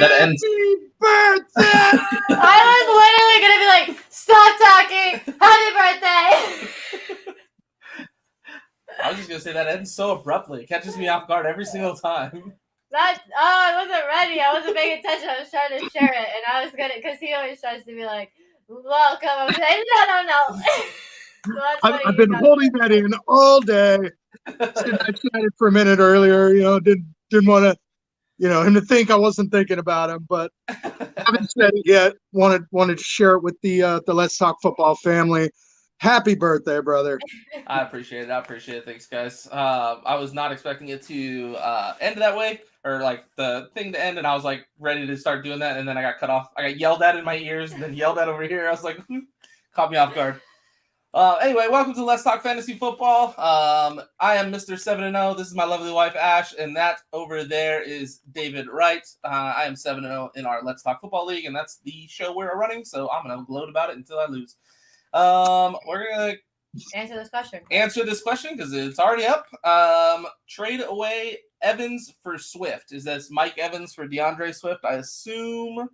that ends. birthday! I was literally gonna be like, stop talking. Happy birthday. I was just gonna say that ends so abruptly. It catches me off guard every single time. I wasn't ready. I wasn't paying attention. I was trying to share it, and I was gonna, because he always tries to be like, welcome. I was like, no. So that's funny I've you been got holding that in all day. Since I said it for a minute earlier, didn't want to, him to think I wasn't thinking about him, but haven't said it yet. Wanted to share it with the Let's Talk Football family. Happy birthday, brother. I appreciate it. Thanks, guys. I was not expecting it to end that way, or like the thing to end, and I was like ready to start doing that, and then I got cut off. I got yelled at in my ears, and then yelled at over here. I was like, caught me off guard. Anyway, welcome to Let's Talk Fantasy Football. I am Mr. 7-0. This is my lovely wife, Ash, and that over there is David Wright. I am 7-0 in our Let's Talk Football League, and that's the show we're running, so I'm going to gloat about it until I lose. We're going to answer this question because it's already up. Trade away Evans for Swift. Is this Mike Evans for DeAndre Swift? I assume.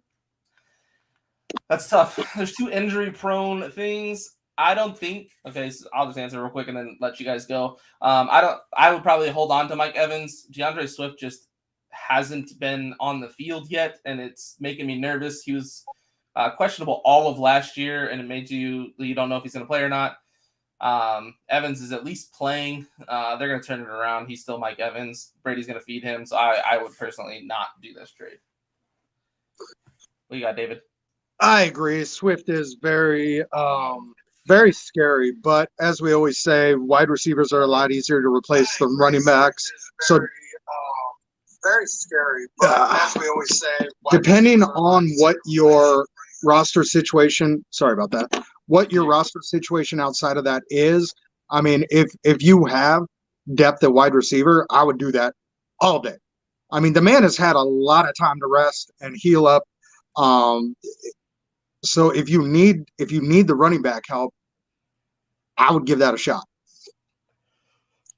That's tough. There's two injury-prone things. I don't think. Okay, so I'll just answer real quick and then let you guys go. I would probably hold on to Mike Evans. DeAndre Swift just hasn't been on the field yet, and it's making me nervous. He was questionable all of last year, and it made you don't know if he's going to play or not. Evans is at least playing. They're going to turn it around. He's still Mike Evans. Brady's going to feed him, so I would personally not do this trade. What you got, David? I agree. Swift is very scary, but as we always say, wide receivers are a lot easier to replace than running backs. So very scary, but as we always say, depending on what your roster situation, what your roster situation outside of that is, I mean, if you have depth at wide receiver, I would do that all day. I mean, the man has had a lot of time to rest and heal up. So if you need the running back help, I would give that a shot.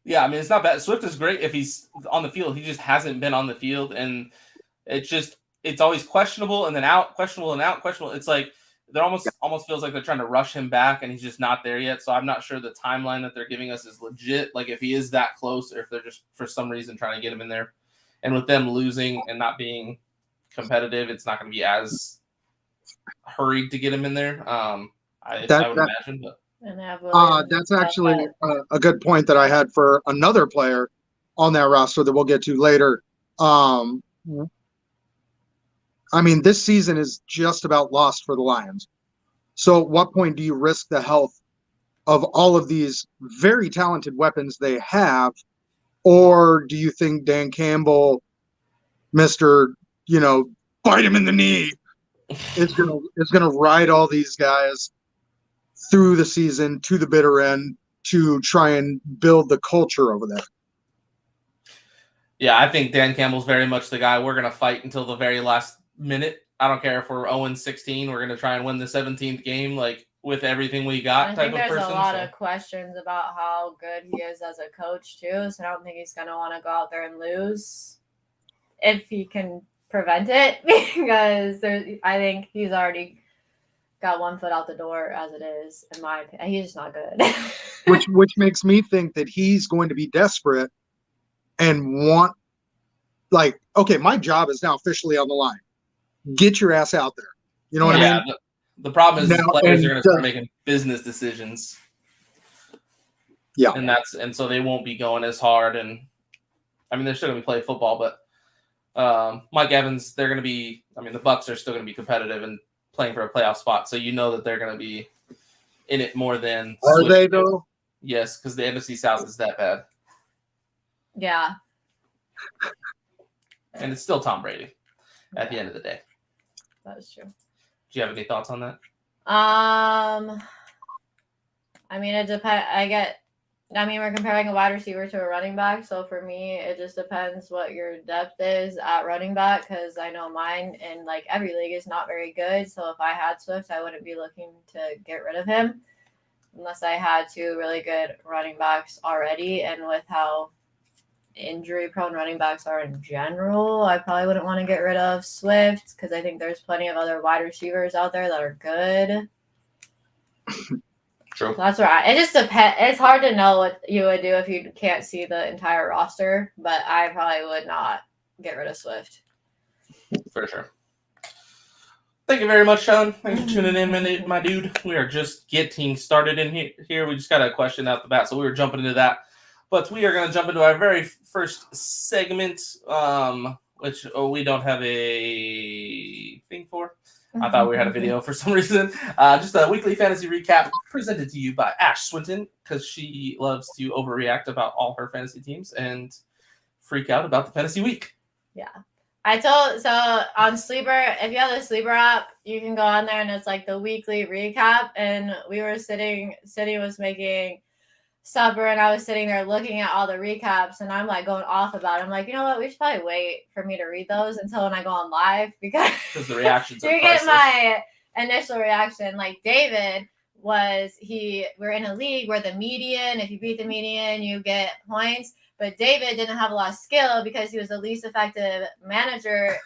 Yeah, I mean, it's not bad. Swift is great if he's on the field. He just hasn't been on the field, and it's always questionable and then out, questionable and out, questionable. It's like they're almost feels like they're trying to rush him back, and he's just not there yet. So I'm not sure the timeline that they're giving us is legit. Like if he is that close, or if they're just for some reason trying to get him in there. And with them losing and not being competitive, it's not going to be as hurried to get him in there. I would imagine, but. That's actually a good point that I had for another player on that roster that we'll get to later. I mean, this season is just about lost for the Lions. So at what point do you risk the health of all of these very talented weapons they have? Or do you think Dan Campbell, Mr. Bite him in the knee, is gonna ride all these guys through the season to the bitter end to try and build the culture over there? Yeah, I think Dan Campbell's very much the guy. We're going to fight until the very last minute. I don't care if we're 0-16. We're going to try and win the 17th game, like with everything we got. I think there's a lot of questions about how good he is as a coach too. So I don't think he's going to want to go out there and lose if he can prevent it, because I think he's already got one foot out the door as it is. In my opinion, he's just not good. which makes me think that he's going to be desperate and want, like, okay, my job is now officially on the line. Get your ass out there. You know what I mean? The problem is players are going to start making business decisions. Yeah, and so they won't be going as hard. And I mean, they're still going to be playing football, but Mike Evans, they're going to be. I mean, the Bucs are still going to be competitive and playing for a playoff spot, so you know that they're going to be in it more than. Are they though? Yes, because the NFC South is that bad. Yeah. And it's still Tom Brady at the end of the day. That is true. Do you have any thoughts on that? I mean, it depends. We're comparing a wide receiver to a running back. So for me, it just depends what your depth is at running back, because I know mine in like every league is not very good. So if I had Swift, I wouldn't be looking to get rid of him unless I had two really good running backs already. And with how injury-prone running backs are in general. I probably wouldn't want to get rid of Swift because I think there's plenty of other wide receivers out there that are good. True. So that's where it just depends. It's hard to know what you would do if you can't see the entire roster, but I probably would not get rid of Swift. For sure. Thank you very much, Sean. Thanks for tuning in, my dude. We are just getting started in here. We just got a question out the bat, so we were jumping into that. But we are going to jump into our very first segment, which we don't have a thing for. I thought we had a video for some reason. Just a weekly fantasy recap presented to you by Ash Swinton, because she loves to overreact about all her fantasy teams and freak out about the fantasy week. Yeah. So on Sleeper, if you have the Sleeper app, you can go on there and it's like the weekly recap. And we were City was making supper and I was sitting there looking at all the recaps and I'm like going off about it. I'm like, you know what? We should probably wait for me to read those until when I go on live because the reactions are you get priceless. my initial reaction. Like David we're in a league where the median, if you beat the median, you get points. But David didn't have a lot of skill because he was the least effective manager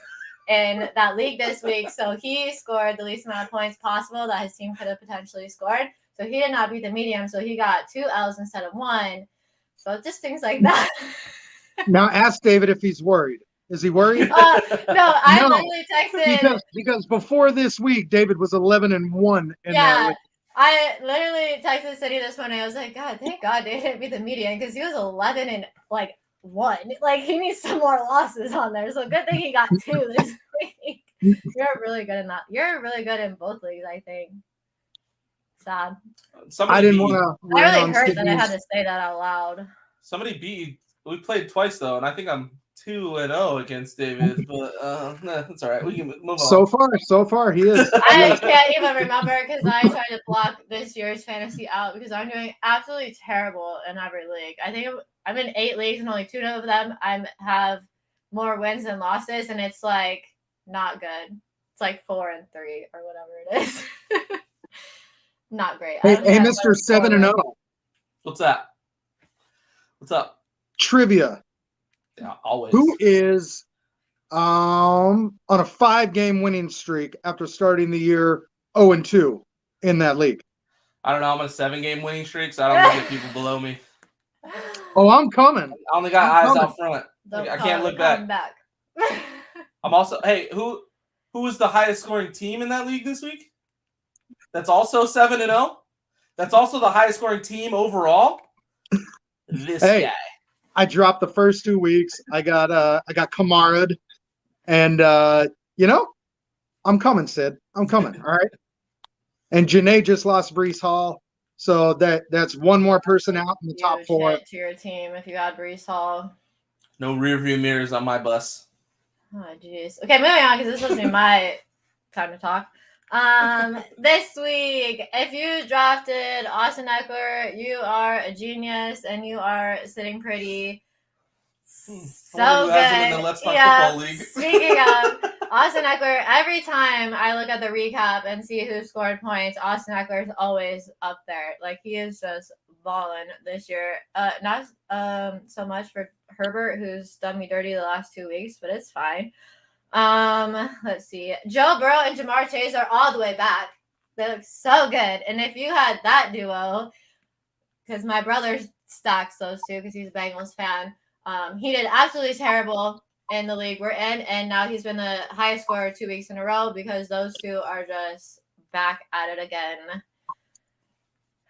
in that league this week. So he scored the least amount of points possible that his team could have potentially scored. So he did not beat the medium. So he got 2 L's instead of 1. So just things like that. Now ask David if he's worried. Is he worried? No, I literally texted. Because before this week, David was 11-1 in that league. I literally texted City this morning. I was like, God, thank God they didn't beat the median because he was 11-1. Like he needs some more losses on there. So good thing he got 2 this week. You're really good in that. You're really good in both leagues, I think. Sad. I didn't want to. I really hurt that I had to say that out loud. Somebody beat. We played twice though, and I think I'm 2-0 against David, but that's all right. We can move on. So far, he is. I can't even remember because I tried to block this year's fantasy out because I'm doing absolutely terrible in every league. I think I'm in 8 leagues and only 2 of them I have more wins than losses, and it's like not good. It's like 4-3 or whatever it is. Not great. Hey, Mr. 7-0. What's that? What's up? Trivia. Yeah, always. Who is on a 5-game winning streak after starting the year 0-2 in that league? I don't know. I'm on a 7-game winning streak, so I don't get people below me. Oh, I'm coming. I only got eyes out front. I can't look back. I'm also. Hey, who was the highest scoring team in that league this week? That's also 7-0. That's also the highest scoring team overall. This guy. I dropped the first 2 weeks. I got Kamara'd, and I'm coming, Sid. I'm coming. All right. And Janae just lost Breece Hall, so that's one more person out in the top 4 to your team. If you had Breece Hall, no rear view mirrors on my bus. Oh jeez. Okay, moving on because this wasn't my time to talk. This week, if you drafted Austin Eckler, you are a genius and you are sitting pretty. So good. Let's Talk Football League. Speaking of Austin Eckler, every time I look at the recap and see who scored points, Austin Eckler is always up there. Like he is just balling this year. Not so much for Herbert, who's done me dirty the last 2 weeks, but it's fine. Let's see. Joe Burrow and Jamar Chase are all the way back. They look so good. And if you had that duo, because my brother stacks those two because he's a Bengals fan, he did absolutely terrible in the league we're in, and now he's been the highest scorer 2 weeks in a row because those two are just back at it again.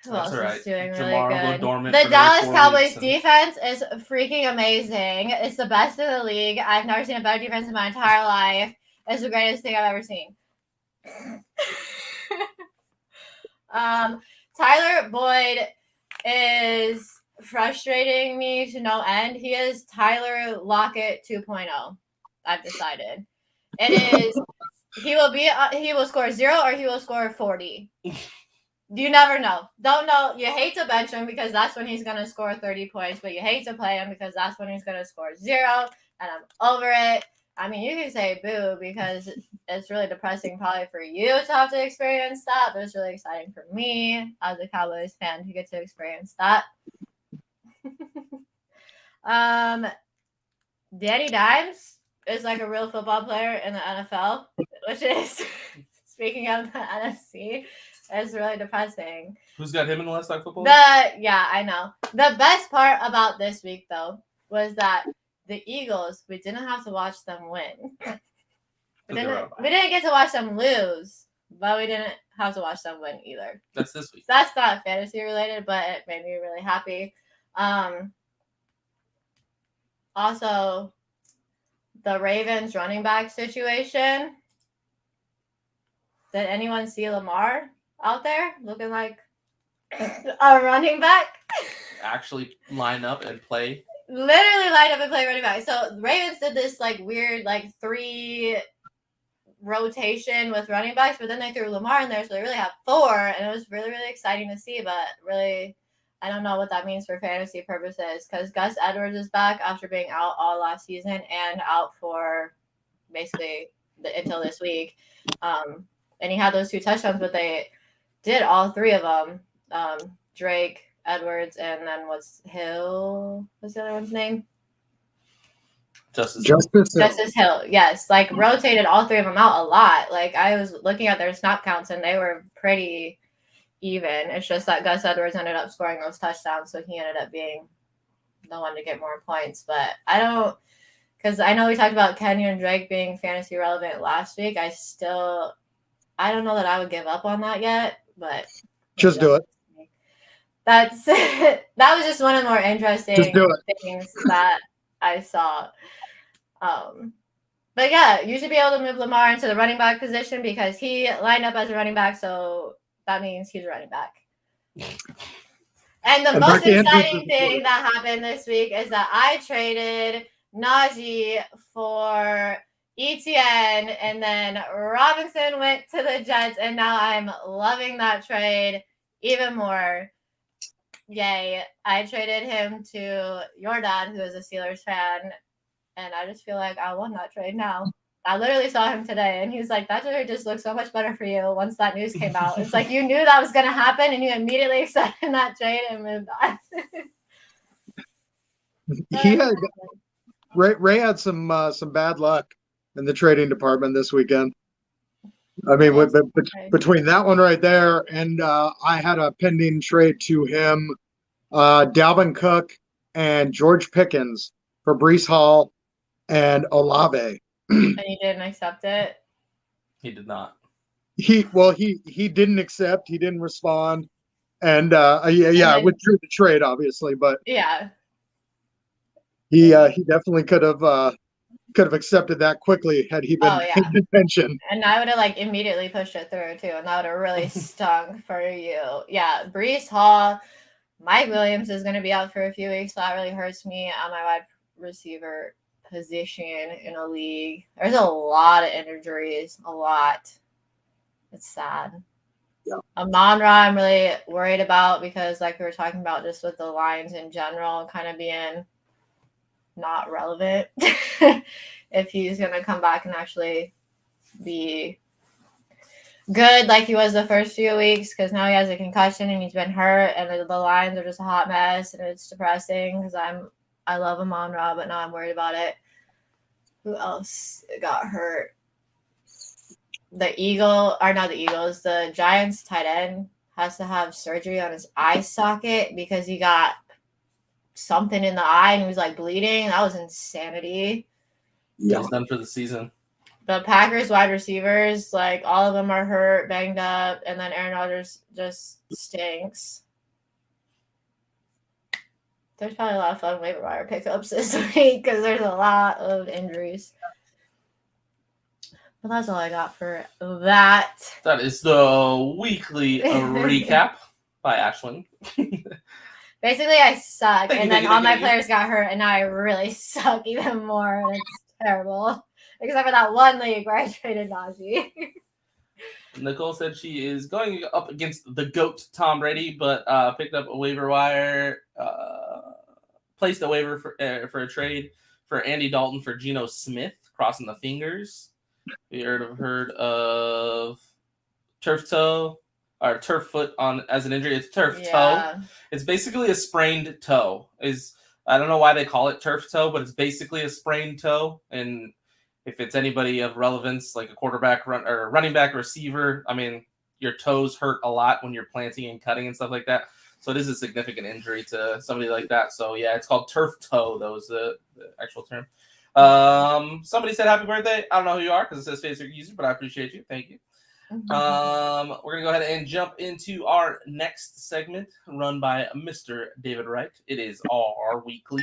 Who else is doing really good? The Dallas Cowboys defense is freaking amazing. It's the best in the league. I've never seen a better defense in my entire life. It's the greatest thing I've ever seen. Tyler Boyd is frustrating me to no end. He is Tyler Lockett 2.0. I've decided. It is. He will score 0 or he will score 40. You never know. Don't know. You hate to bench him because that's when he's going to score 30 points, but you hate to play him because that's when he's going to score 0, and I'm over it. I mean, you can say boo because it's really depressing probably for you to have to experience that, but it's really exciting for me as a Cowboys fan to get to experience that. Danny Dimes is like a real football player in the NFL, which is, speaking of the NFC, is really depressing. Who's got him in the Let's Talk Football? Yeah, I know. The best part about this week, though, was that the Eagles, we didn't have to watch them win. We didn't get to watch them lose, but we didn't have to watch them win either. That's this week. That's not fantasy related, but it made me really happy. Also, the Ravens running back situation. Did anyone see Lamar out there looking like a running back? Actually line up and play. Literally line up and play running back. So Ravens did this like weird like 3 rotation with running backs, but then they threw Lamar in there, so they really have 4, and it was really, really exciting to see, but really I don't know what that means for fantasy purposes because Gus Edwards is back after being out all last season and out for basically until this week. And he had those 2 touchdowns, but they did all 3 of them. Drake, Edwards, and then what's the other one's name? Justice Hill. Yes, like rotated all 3 of them out a lot. Like I was looking at their snap counts and they were pretty even. It's just that Gus Edwards ended up scoring those touchdowns, so he ended up being the one to get more points. But because I know we talked about Kenyon Drake being fantasy relevant last week. I don't know that I would give up on that yet, but Just do it. That's that was just one of the more interesting things that I saw. But yeah, you should be able to move Lamar into the running back position because he lined up as a running back, so that means he's a running back. And the most exciting thing that happened this week is that I traded Najee for ETN, and then Robinson went to the Jets, and now I'm loving that trade even more. Yay. I traded him to your dad, who is a Steelers fan, and I just feel like I won that trade now. I literally saw him today, and he was like, that trade just looks so much better for you once that news came out. It's like you knew that was going to happen, and you immediately accepted that trade and moved on. Ray had some bad luck in the trading department this weekend. I mean, between that one right there and I had a pending trade to him, Dalvin Cook and George Pickens for Breece Hall and Olave. And he didn't accept it? He did not. He didn't accept. He didn't respond. And I withdrew the trade, obviously, but yeah, he definitely could have accepted that quickly had he been in contention. And I would have like immediately pushed it through too, and that would have really stung for you. Yeah, Breece Hall, Mike Williams is going to be out for a few weeks, so that really hurts me on my wide receiver position in a league. There's a lot of injuries, a lot. It's sad. Yeah. Amon-Ra, I'm really worried about because, like we were talking about, just with the Lions in general, kind of being not relevant. If he's going to come back and actually be good like he was the first few weeks, because now he has a concussion and he's been hurt, and the Lions are just a hot mess, and it's depressing because I love Amon-Ra, but now I'm worried about it. Who else got hurt? The Giants tight end has to have surgery on his eye socket because he got something in the eye and he was like bleeding. That was insanity. Yeah. He's done for the season. The Packers wide receivers, like all of them are hurt, banged up, and then Aaron Rodgers just stinks. There's probably a lot of fun waiver wire pickups this week because there's a lot of injuries. But that's all I got for that. That is the weekly recap by Ashlyn. Basically, I suck, and then all my players got hurt, and now I really suck even more, and it's terrible. Except for that one league where I traded Najee. Nicole said she is going up against the GOAT Tom Brady, but picked up a waiver wire, placed a waiver for a trade for Andy Dalton for Geno Smith, crossing the fingers. You heard of turf toe or turf foot on as an injury. It's turf toe. It's basically a sprained toe. Is I don't know why they call it turf toe, but it's basically a sprained toe. And if it's anybody of relevance, like a quarterback or running back, receiver, I mean, your toes hurt a lot when you're planting and cutting and stuff like that. So it is a significant injury to somebody like that. So yeah, it's called turf toe. That was the actual term. Somebody said happy birthday. I don't know who you are because it says Facebook user, but I appreciate you. Thank you. We're gonna go ahead and jump into our next segment run by Mr. David Wright. It is our weekly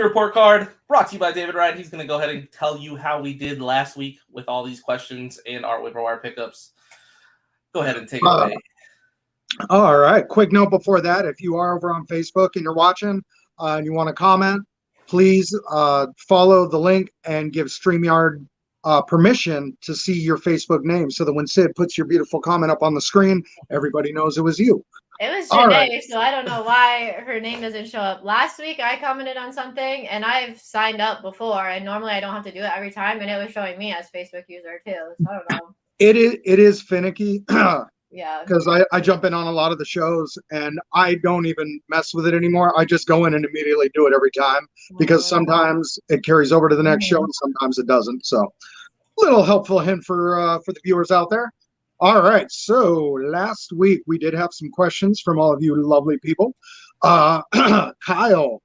report card brought to you by David Wright. He's gonna go ahead and tell you how we did last week with all these questions and our waiver wire pickups. Go ahead and take it away. All right. Quick note before that, if you are over on Facebook and you're watching and you want to comment, please follow the link and give StreamYard permission to see your Facebook name so that when Sid puts your beautiful comment up on the screen, everybody knows it was you. It was All Janae, right. so I don't know why her name doesn't show up. Last week I commented on something and I've signed up before, and normally I don't have to do it every time, and it was showing me as Facebook user too. So I don't know. It is finicky. Yeah. Because I jump in on a lot of the shows and I don't even mess with it anymore. I just go in and immediately do it every time because sometimes it carries over to the next show and sometimes it doesn't. So little helpful hint for the viewers out there. All right. So last week we did have some questions from all of you lovely people. Kyle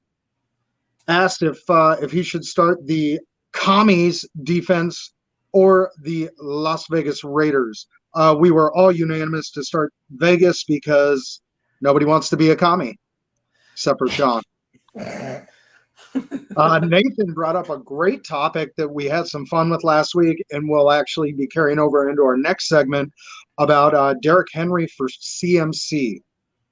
asked if he should start the Commies defense or the Las Vegas Raiders. We were all unanimous to start Vegas because nobody wants to be a commie, except for Sean. Nathan brought up a great topic that we had some fun with last week, and we'll actually be carrying over into our next segment about Derrick Henry for CMC.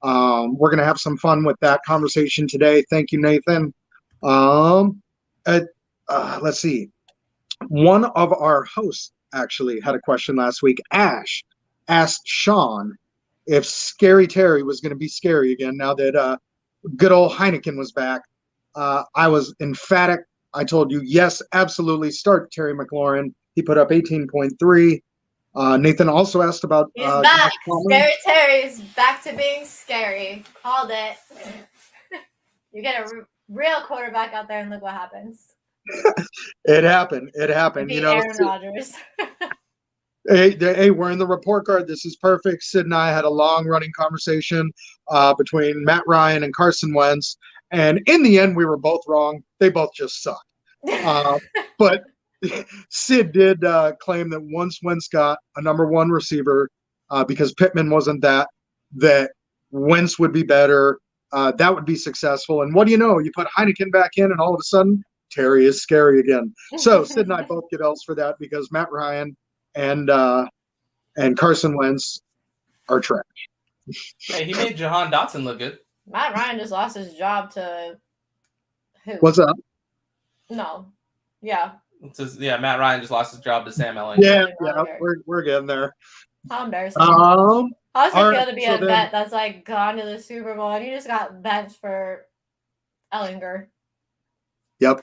We're going to have some fun with that conversation today. Thank you, Nathan. Let's see. One of our hosts actually had a question last week. Ash asked Sean if Scary Terry was going to be scary again now that good old Heineken was back. I was emphatic. I told you, yes, absolutely, start Terry McLaurin. He put up 18.3. Nathan also asked about He's back. Scary Terry is back to being scary. Called it. You get a real quarterback out there and look what happens. It happened. It happened. You know, Aaron Rodgers. Hey, we're in the report card. This is perfect. Sid and I had a long running conversation between Matt Ryan and Carson Wentz. And in the end, we were both wrong. They both just sucked. But Sid did claim that once Wentz got a number one receiver, because Pittman wasn't that Wentz would be better. That would be successful. And what do you know? You put Heineken back in, and all of a sudden, Terry is scary again. So Sid and I both get L's for that because Matt Ryan and Carson Wentz are trash. Hey, he made Jahan Dotson look good. Matt Ryan just lost his job to who? What's up? No. Yeah. Matt Ryan just lost his job to Sam Elliott. Yeah, we're getting there. How embarrassing. How does it feel to be a vet that's like gone to the Super Bowl and you just got benched for Ellinger? Yep.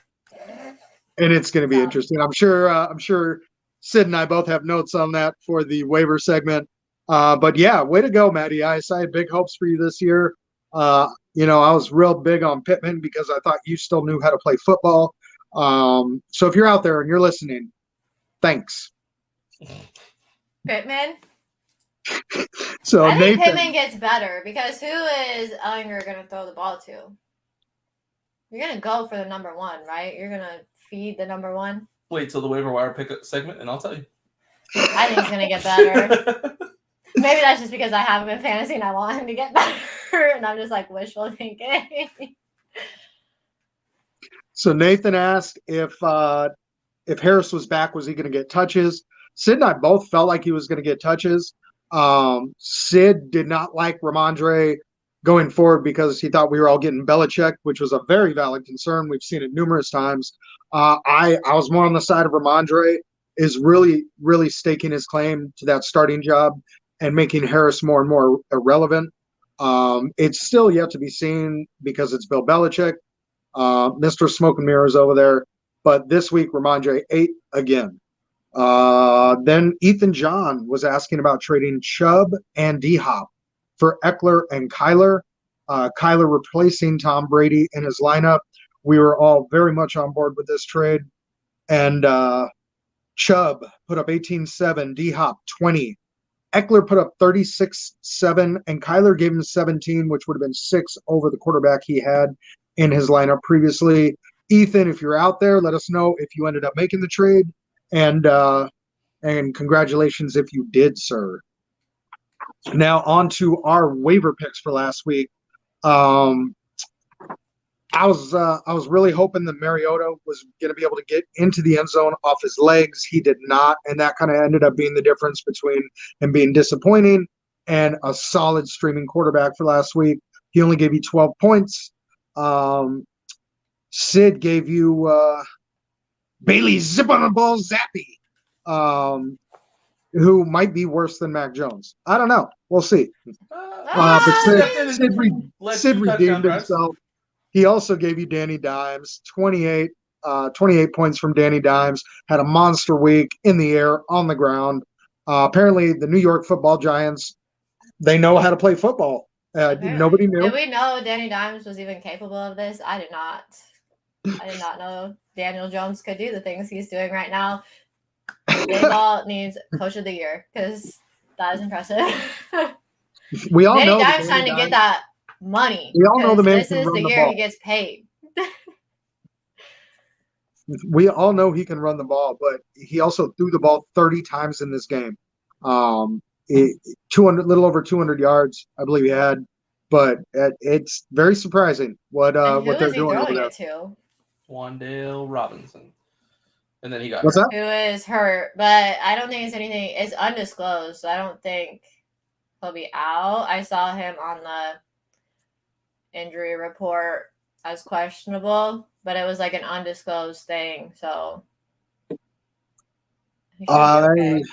And it's going to be interesting. I'm sure Sid and I both have notes on that for the waiver segment. But yeah, way to go, Matty Ice. I had big hopes for you this year. I was real big on Pittman because I thought you still knew how to play football. So if you're out there and you're listening, thanks. Pittman? So I think Nathan, Pittman gets better because who is Ellinger going to throw the ball to? You're going to go for the number one, right? You're going to feed the number one? Wait till the waiver wire pickup segment, and I'll tell you. I think he's going to get better. Maybe that's just because I have him in fantasy and I want him to get better, and I'm just like wishful thinking. So Nathan asked if Harris was back, was he going to get touches? Sid and I both felt like he was going to get touches. Sid did not like Ramondre going forward because he thought we were all getting Belichick, which was a very valid concern. We've seen it numerous times. I was more on the side of Ramondre is really, really staking his claim to that starting job and making Harris more and more irrelevant. It's still yet to be seen because it's Bill Belichick. Mr. Smoke and Mirrors over there. but this week Ramondre 8 again. Then Ethan John was asking about trading Chubb and D-Hop for Eckler and Kyler. Kyler replacing Tom Brady in his lineup. We were all very much on board with this trade. And Chubb put up 18-7, D-Hop 20. Eckler put up 36-7, and Kyler gave him 17, which would have been 6 over the quarterback he had in his lineup previously. Ethan, if you're out there, let us know if you ended up making the trade. And congratulations if you did, sir. Now on to our waiver picks for last week. I was really hoping that Mariota was going to be able to get into the end zone off his legs. He did not, and that kind of ended up being the difference between him being disappointing and a solid streaming quarterback for last week. He only gave you 12 points. Sid gave you Bailey Zip on the Ball Zappy, who might be worse than Mac Jones. I don't know. We'll see. But Sid redeemed himself. He also gave you Danny Dimes, 28 points from Danny Dimes, had a monster week in the air, on the ground. Apparently, the New York Football Giants, they know how to play football. Nobody knew. Did we know Danny Dimes was even capable of this? I did not. I did not know Daniel Jones could do the things he's doing right now. Baseball needs Coach of the Year because that is impressive. We all Danny know Dimes trying to get that money. We all know the man this can is run the the year ball. he gets paid. We all know he can run the ball, but he also threw the ball 30 times in this game. 200, little over 200 yards, I believe he had. But it's very surprising what they're doing over there. It to? Wan'Dale Robinson. And then he got What's hurt. that? Who is hurt, but I don't think it's anything. It's undisclosed, so I don't think he'll be out. I saw him on the injury report as questionable, but it was like an undisclosed thing. So he should be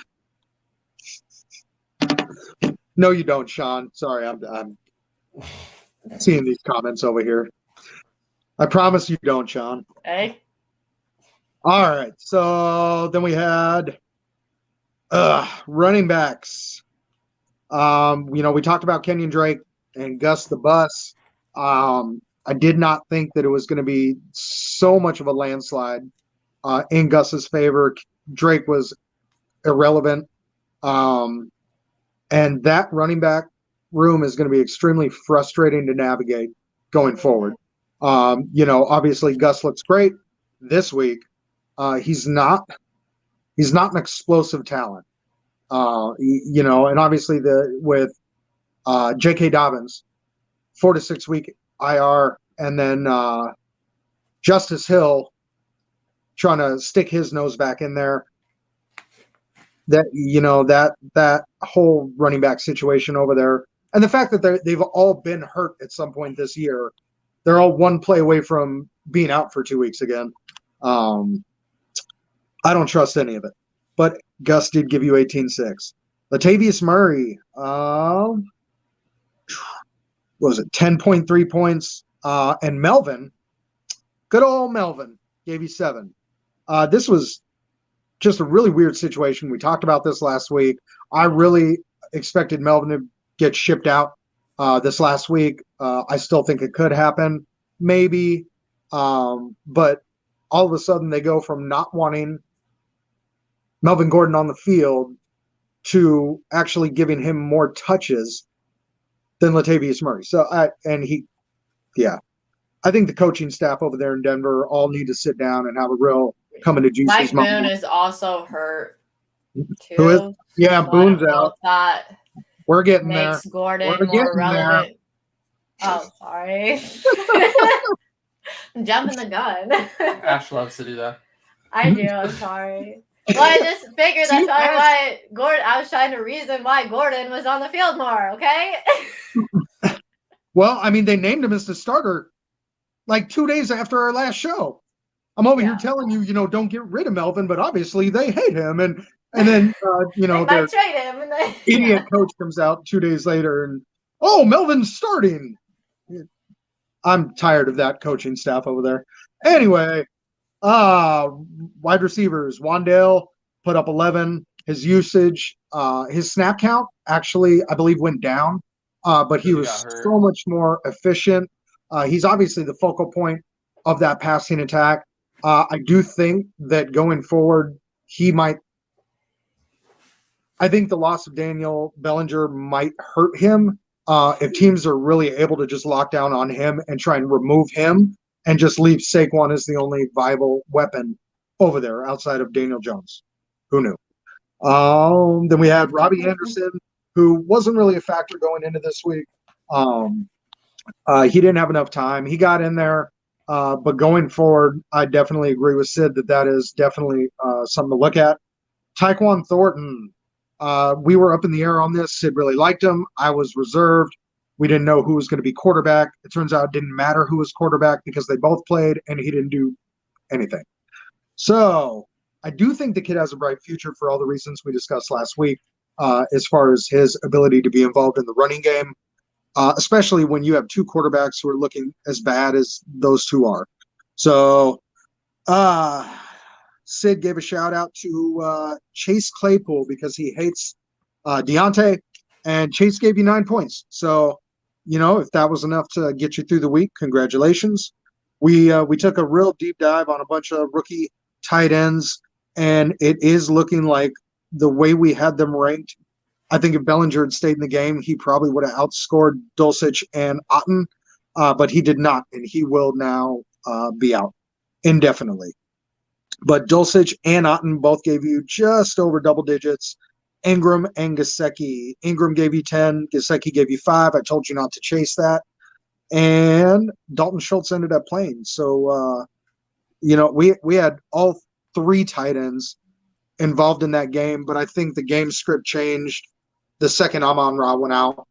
okay. No, you don't, Sean. Sorry, I'm seeing these comments over here. I promise you don't, Sean. Hey, All right. So then we had running backs. We talked about Kenyon Drake and Gus the Bus. I did not think that it was going to be so much of a landslide in Gus's favor. Drake was irrelevant. And that running back room is going to be extremely frustrating to navigate going forward. Obviously Gus looks great this week. He's not an explosive talent. And obviously with J.K. Dobbins, 4 to 6 week IR, and then Justice Hill trying to stick his nose back in there. That whole running back situation over there, and the fact that they've all been hurt at some point this year, they're all one play away from being out for 2 weeks again. I don't trust any of it. But Gus did give you 18-6. Latavius Murray, what was it, 10.3 points. And Melvin, good old Melvin, gave you 7. This was just a really weird situation. We talked about this last week. I really expected Melvin to get shipped out this last week. I still think it could happen, maybe. But all of a sudden they go from not wanting Melvin Gordon on the field to actually giving him more touches than Latavius Murray. I think the coaching staff over there in Denver all need to sit down and have a real coming to Jesus Mike moment. Boone is also hurt too. Who is? Yeah, So Boone's I don't know out. if that We're getting there. makes Gordon We're more getting relevant. Oh, sorry. I'm jumping the gun. Ash loves to do that. I do. I'm sorry. Well, I just figured that's probably why Gordon. I was trying to reason why Gordon was on the field more. Okay. Well, I mean, they named him as the starter like 2 days after our last show. I'm over here telling you, don't get rid of Melvin, but obviously they hate him. And then, They their might trade him. And then, idiot coach comes out 2 days later and, oh, Melvin's starting. I'm tired of that coaching staff over there. Anyway, Wide receivers. Wandale put up 11. His usage, his snap count actually, I believe, went down, but he He was got hurt. so much more efficient. He's obviously the focal point of that passing attack. I do think that going forward, he might. I think the loss of Daniel Bellinger might hurt him if teams are really able to just lock down on him and try and remove him and just leave Saquon as the only viable weapon over there outside of Daniel Jones. Who knew? Then we had Robbie Anderson, who wasn't really a factor going into this week. He didn't have enough time. He got in there, but going forward, I definitely agree with Sid that is definitely something to look at. Tyquan Thornton, we were up in the air on this. Sid really liked him. I was reserved. We didn't know who was going to be quarterback. It turns out it didn't matter who was quarterback because they both played and he didn't do anything. So I do think the kid has a bright future for all the reasons we discussed last week, as far as his ability to be involved in the running game, especially when you have two quarterbacks who are looking as bad as those two are. So Sid gave a shout out to Chase Claypool because he hates Deontay, and Chase gave you 9 points. So, if that was enough to get you through the week, congratulations. We took a real deep dive on a bunch of rookie tight ends, and it is looking like the way we had them ranked. I think if Bellinger had stayed in the game, he probably would have outscored Dulcich and Otten, but he did not, and he will now be out indefinitely. But Dulcich and Otten both gave you just over double digits. Ingram and Gesicki. Ingram gave you 10. Gesicki gave you 5. I told you not to chase that. And Dalton Schultz ended up playing. So, we had all 3 tight ends involved in that game, but I think the game script changed the second Amon-Ra went out,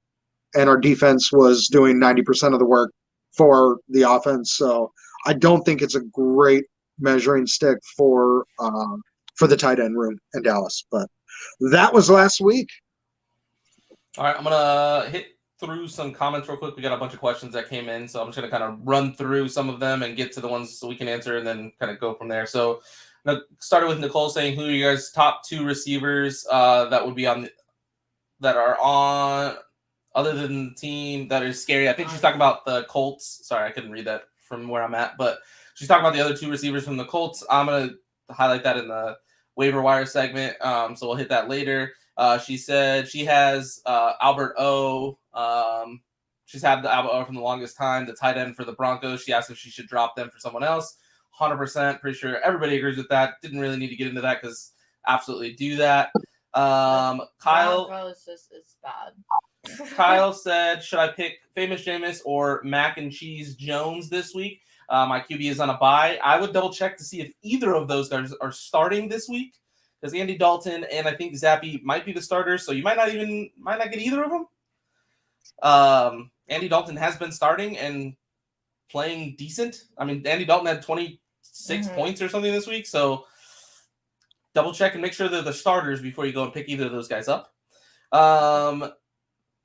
and our defense was doing 90% of the work for the offense. So I don't think it's a great measuring stick for the tight end room in Dallas. But that was last week. All right, I'm gonna hit through some comments real quick. We got a bunch of questions that came in, so I'm just gonna kind of run through some of them and get to the ones so we can answer, and then kind of go from there. So, started with Nicole saying, "Who are you guys' top 2 receivers that would be that are on other than the team that is scary?" I think she's talking about the Colts. Sorry, I couldn't read that from where I'm at, but she's talking about the other 2 receivers from the Colts. I'm gonna highlight that in the waiver wire segment, so we'll hit that later. She said she has Albert O. She's had the Albert O from the longest time, the tight end for the Broncos. She asked if she should drop them for someone else. 100%. Pretty sure everybody agrees with that. Didn't really need to get into that because absolutely do that. Kyle. Broncos is bad. Kyle said, should I pick Famous Jameis or Mac and Cheese Jones this week? My QB is on a bye. I would double check to see if either of those guys are starting this week, because Andy Dalton and I think Zappy might be the starters, so you might not get either of them. Andy Dalton has been starting and playing decent. I mean, Andy Dalton had 26 points or something this week, so double check and make sure they're the starters before you go and pick either of those guys up.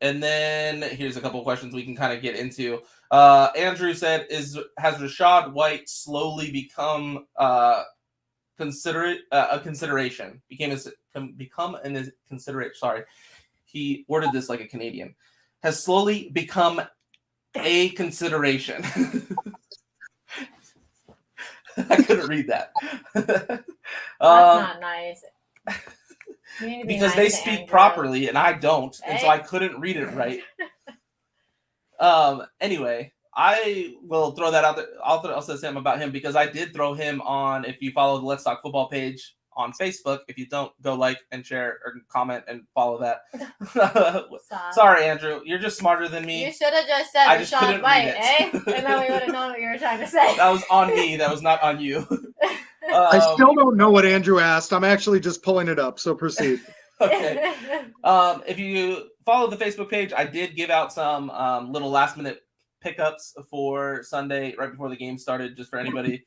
And then here's a couple of questions we can kind of get into. Andrew said, has Rachaad White slowly become a consideration? Sorry, he worded this like a Canadian. Has slowly become a consideration. I couldn't read that. That's not nice. Because they speak properly and I don't, and so I couldn't read it right. Anyway, I will throw that out there. I'll say something about him because I did throw him on. If you follow the Let's Talk Football page on Facebook, if you don't, go like and share or comment and follow that. Sorry, Andrew, you're just smarter than me. You should have just said Rachaad White, and then we would have known what you were trying to say. That was on me. That was not on you. I still don't know what Andrew asked. I'm actually just pulling it up, so proceed. Okay. If you follow the Facebook page, I did give out some little last minute pickups for Sunday right before the game started, just for anybody.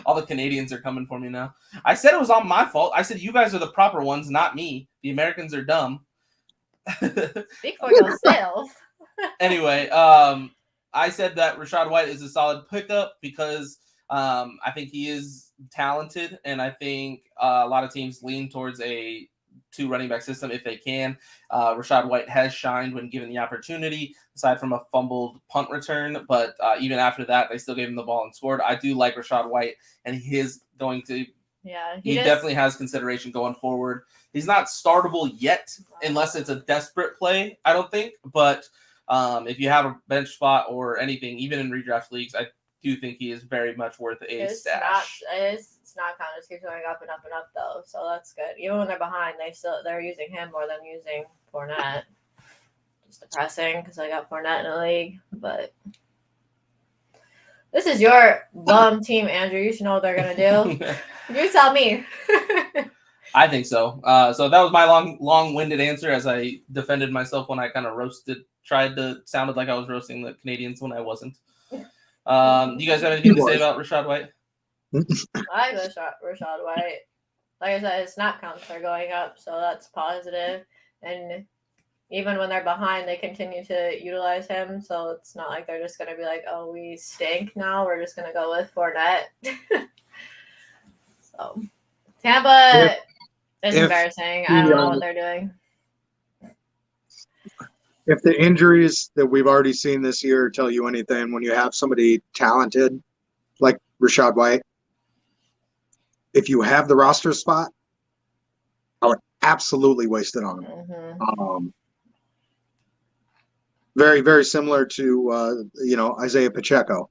All the Canadians are coming for me now. I said it was on my fault. I said you guys are the proper ones, not me. The Americans are dumb. Speak for yourself. Anyway, I said that Rachaad White is a solid pickup because I think he is talented, and I think a lot of teams lean towards a 2 running back system if they can. Rachaad White has shined when given the opportunity, aside from a fumbled punt return. But even after that, they still gave him the ball and scored. I do like Rachaad White, and he is going to. Yeah, He definitely has consideration going forward. He's not startable yet, unless it's a desperate play, I don't think. But if you have a bench spot or anything, even in redraft leagues, I do think he is very much worth a stash. His snap count just keeps going up and up and up, though, so that's good. Even when they're behind, they're using him more than using Fournette. Just depressing because I got Fournette in the league, but this is your bum team, Andrew. You should know what they're gonna do. You tell me. I think so. So that was my long-winded answer as I defended myself when I kind of sounded like I was roasting the Canadians when I wasn't. Do you guys have anything to say about Rachaad White? I like Rachaad White. Like I said, his snap counts are going up, so that's positive. And even when they're behind, they continue to utilize him. So it's not like they're just going to be like, oh, we stink now. We're just going to go with Fournette. So Tampa is embarrassing. I don't know what they're doing. If the injuries that we've already seen this year tell you anything, when you have somebody talented like Rachaad White, if you have the roster spot, I would absolutely waste it on him. Mm-hmm. Very, very similar to Isaiah Pacheco,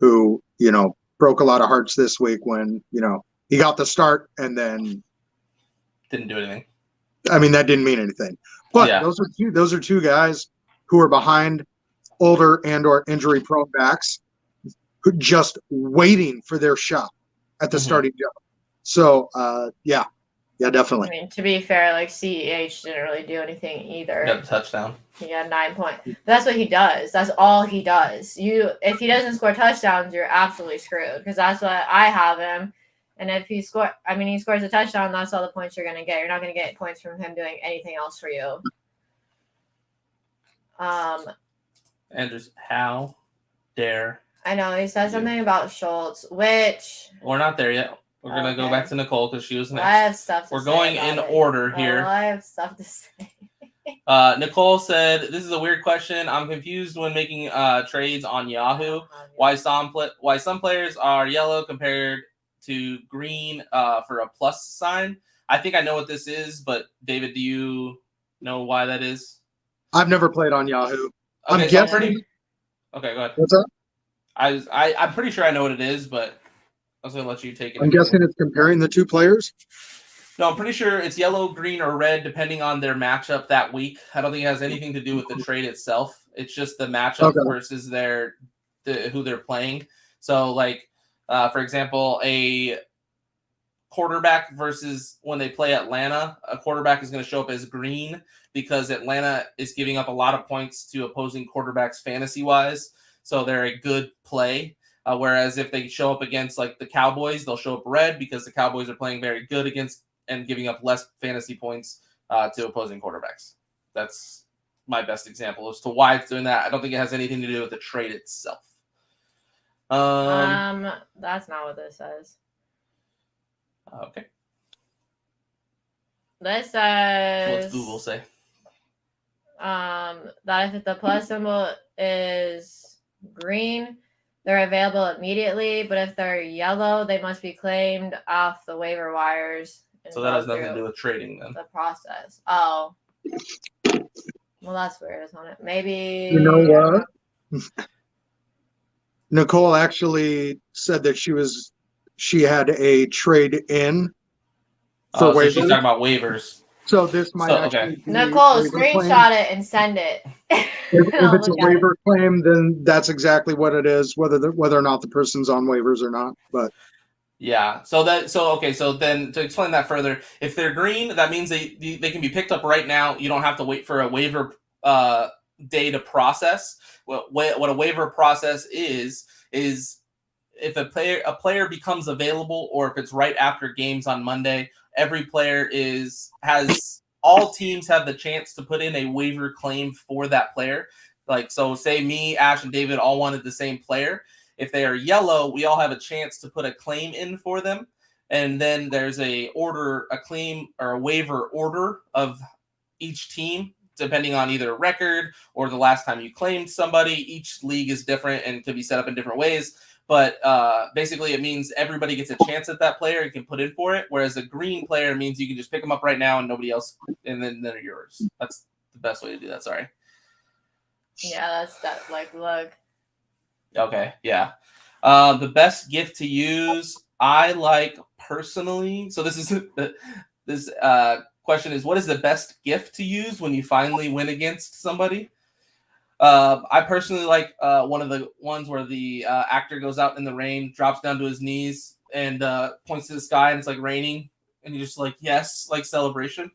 who broke a lot of hearts this week when he got the start and then didn't do anything. I mean, that didn't mean anything. But yeah. those are two guys who are behind older and or injury prone backs, who just waiting for their shot at the starting job. So yeah, definitely. I mean, to be fair, like CEH didn't really do anything either. Got a touchdown. He got 9 points. That's what he does. That's all he does. If he doesn't score touchdowns, you're absolutely screwed, because that's what I have him. And if he scores a touchdown, that's all the points you're going to get. You're not going to get points from him doing anything else for you. Andrews, how dare? I know he said something about Schultz, which we're not there yet. We're gonna go back to Nicole because she was next. I have stuff to say. We're going in order here. I have stuff to say. Nicole said, "This is a weird question. I'm confused when making trades on Yahoo. Why some players are yellow compared to green for a plus sign? I think I know what this is, but David, do you know why that is? I've never played on Yahoo. Okay, I'm guessing. Okay, go ahead. What's up? I'm pretty sure I know what it is, but I was gonna let you take it. I'm guessing it's comparing the two players. No, I'm pretty sure it's yellow, green, or red, depending on their matchup that week. I don't think it has anything to do with the trade itself. It's just the matchup versus who they're playing. So, like, for example, a quarterback versus when they play Atlanta, a quarterback is going to show up as green because Atlanta is giving up a lot of points to opposing quarterbacks fantasy-wise. So they're a good play. Whereas if they show up against like the Cowboys, they'll show up red because the Cowboys are playing very good against and giving up less fantasy points to opposing quarterbacks. That's my best example as to why it's doing that. I don't think it has anything to do with the trade itself. That's not what this says. Okay. This says. What's Google say? That if the plus symbol is green, they're available immediately, but if they're yellow, they must be claimed off the waiver wires. So that has nothing to do with trading then. The process. Oh. Well, that's weird, isn't it? Maybe. You know what? Nicole actually said that she had a trade in for so waivers. she's talking about waivers. So this might actually be Nicole, a screenshot it and send it. If it's a waiver claim, then that's exactly what it is, whether or not the person's on waivers or not. But yeah, so then to explain that further, if they're green, that means they can be picked up right now. You don't have to wait for a waiver day to process. What a waiver process is if a player becomes available, or if it's right after games on Monday, every player all teams have the chance to put in a waiver claim for that player. Like, so say me, Ash, and David all wanted the same player. If they are yellow, we all have a chance to put a claim in for them. And then there's a claim or a waiver order of each team, depending on either record or the last time you claimed somebody. Each league is different and can be set up in different ways. But basically, it means everybody gets a chance at that player and can put in for it. Whereas a green player means you can just pick them up right now and nobody else, and then they're yours. That's the best way to do that. Sorry. Yeah, that's that. Like, look. Okay, yeah. The best gift to use, I like personally. So this is this question is, what is the best gift to use when you finally win against somebody? I personally like one of the ones where the actor goes out in the rain, drops down to his knees, and points to the sky, and it's like raining, and you're just like, yes, like celebration.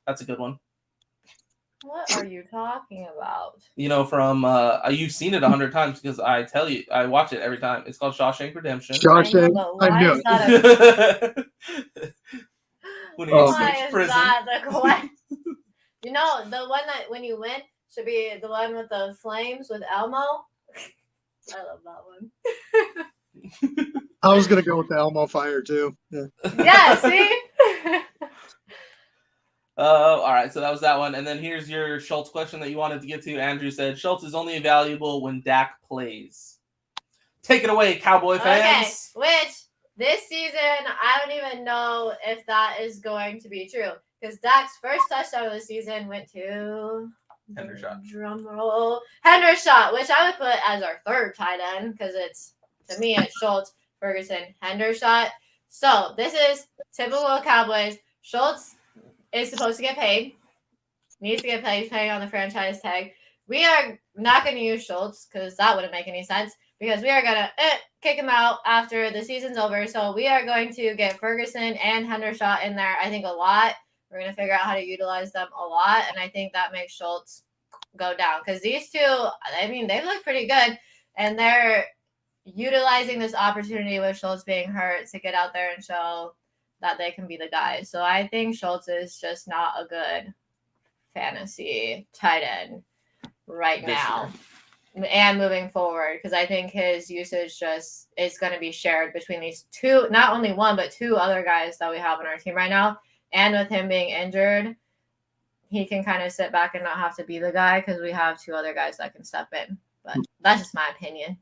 That's a good one. What are you talking about? You know, from you've seen it 100 times because I tell you, I watch it every time. It's called Shawshank Redemption. Shawshank, but I why knew is it. that When he why escapes is prison. that the question? You know, the one that when you win should be the one with the flames with Elmo. I love that one. I was gonna go with the Elmo fire too. Yeah. Yeah, see? All right, so that was that one. And then here's your Schultz question that you wanted to get to. Andrew said, Schultz is only valuable when Dak plays. Take it away, Cowboy fans. Okay, which this season, I don't even know if that is going to be true. Because Dak's first touchdown of the season went to Hendershot. Drum roll. Hendershot, which I would put as our third tight end because it's, to me, it's Schultz, Ferguson, Hendershot. So this is typical Cowboys. Schultz is supposed to get paid. Needs to get paid, paying on the franchise tag. We are not going to use Schultz because that wouldn't make any sense because we are going to kick him out after the season's over. So we are going to get Ferguson and Hendershot in there, I think, a lot. We're going to figure out how to utilize them a lot. And I think that makes Schultz go down because these two, I mean, they look pretty good. And they're utilizing this opportunity with Schultz being hurt to get out there and show that they can be the guys. So I think Schultz is just not a good fantasy tight end right This now and moving forward because I think his usage just is going to be shared between these two, not only one, but two other guys that we have on our team right now. And with him being injured, he can kind of sit back and not have to be the guy because we have two other guys that can step in. But that's just my opinion.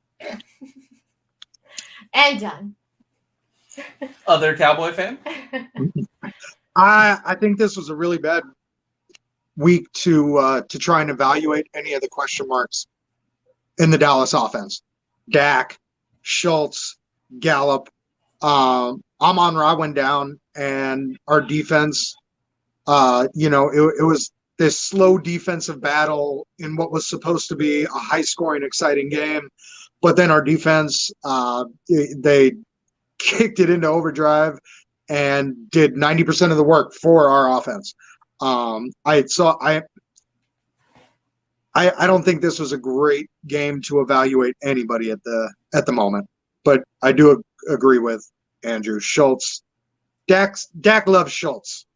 And done. Other Cowboy fan? I think this was a really bad week to try and evaluate any of the question marks in the Dallas offense. Dak, Schultz, Gallup. Amon-Ra went down, and our defense, it was this slow defensive battle in what was supposed to be a high-scoring, exciting game. But then our defense, they kicked it into overdrive and did 90% of the work for our offense. I don't think this was a great game to evaluate anybody at the moment, but I do agree with Andrew. Schultz, Dak loves Schultz.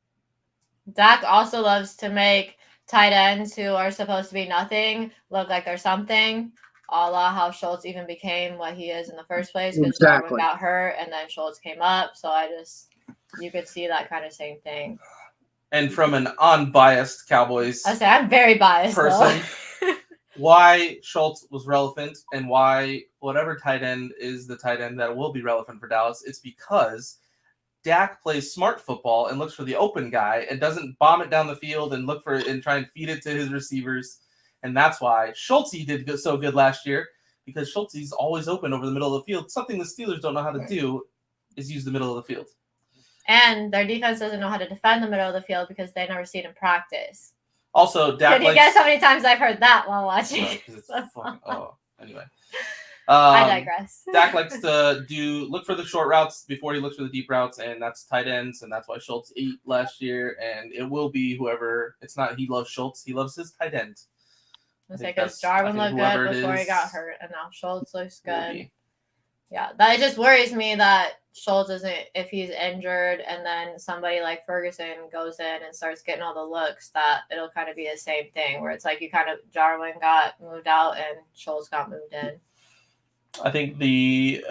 Dak also loves to make tight ends who are supposed to be nothing look like they're something, a la how Schultz even became what he is in the first place because Darwin got hurt and then Schultz came up. So you could see that kind of same thing. And from an unbiased Cowboys I say I'm very biased person, though. why Schultz was relevant and why whatever tight end is the tight end that will be relevant for Dallas, it's because Dak plays smart football and looks for the open guy and doesn't bomb it down the field and look for it and try and feed it to his receivers. And that's why Schultz did so good last year because Schultz is always open over the middle of the field. Something the Steelers don't know how to do is use the middle of the field. And their defense doesn't know how to defend the middle of the field because they never see it in practice. Also, Dak Can you guess how many times I've heard that while watching? Anyway. I digress. Dak likes to look for the short routes before he looks for the deep routes, and that's tight ends, and that's why Schultz ate last year, and it will be whoever. It's not he loves Schultz, he loves his tight end. Because Jarwin looked good before he got hurt, and now Schultz looks good. Yeah, that just worries me that Schultz isn't, if he's injured and then somebody like Ferguson goes in and starts getting all the looks, that it'll kind of be the same thing where it's like Jarwin got moved out and Schultz got moved in. I think the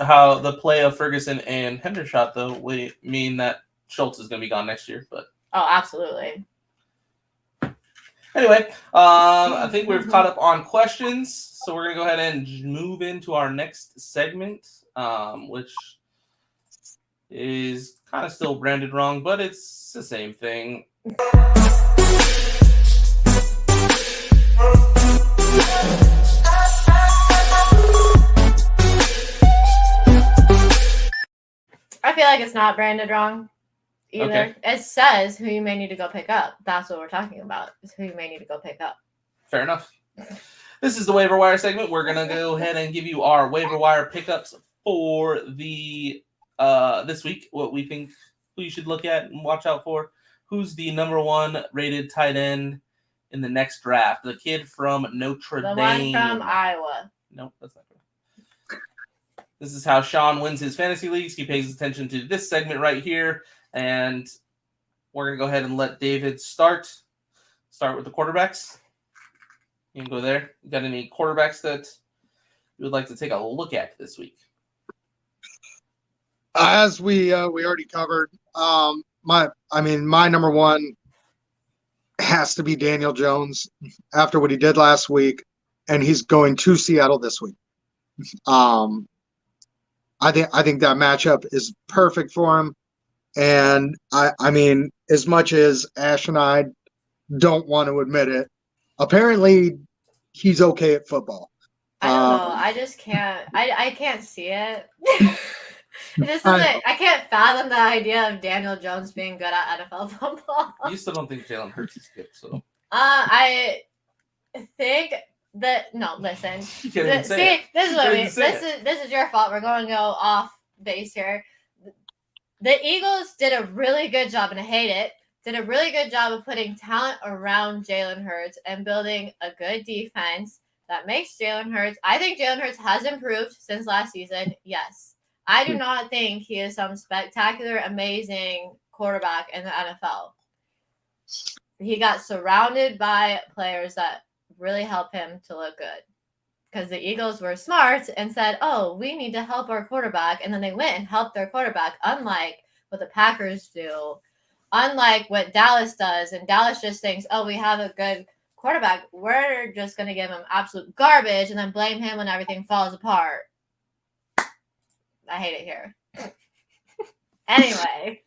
play of Ferguson and Hendershot though would mean that Schultz is going to be gone next year. But Oh, absolutely. anyway, I think we've caught up on questions, so we're going to go ahead and move into our next segment, which is kind of still branded wrong, but it's the same thing. I feel like it's not branded wrong either. Okay. It says who you may need to go pick up. That's what we're talking about. Is who you may need to go pick up. Fair enough. This is the waiver wire segment. We're gonna go ahead and give you our waiver wire pickups for the this week. What we think who you should look at and watch out for. Who's the number 1 rated tight end in the next draft? The kid from Notre The Dame. one from Iowa. Nope, that's not good. This is how Sean wins his fantasy leagues. He pays attention to this segment right here, and we're gonna go ahead and let David start. Start with the quarterbacks. You can go there. You got any quarterbacks that you would like to take a look at this week? As we already covered, my number 1 has to be Daniel Jones after what he did last week, and he's going to Seattle this week. I think that matchup is perfect for him, and I mean, as much as Ash and I don't want to admit it, apparently he's okay at football. I don't know. I just can't. I can't see it. This isn't. I can't fathom the idea of Daniel Jones being good at NFL football. You still don't think Jalen Hurts is good, so I think that no. Listen. you can't even say it. This is You what can't we. even say This is your fault. We're going to go off base here. The Eagles did a really good job, and I hate it. Did a really good job of putting talent around Jalen Hurts and building a good defense that makes Jalen Hurts. I think Jalen Hurts has improved since last season. Yes. I do not think he is some spectacular, amazing quarterback in the NFL. He got surrounded by players that really help him to look good. Because the Eagles were smart and said, oh, we need to help our quarterback. And then they went and helped their quarterback, unlike what the Packers do, unlike what Dallas does. And Dallas just thinks, oh, we have a good quarterback. We're just going to give him absolute garbage and then blame him when everything falls apart. I hate it here. Anyway.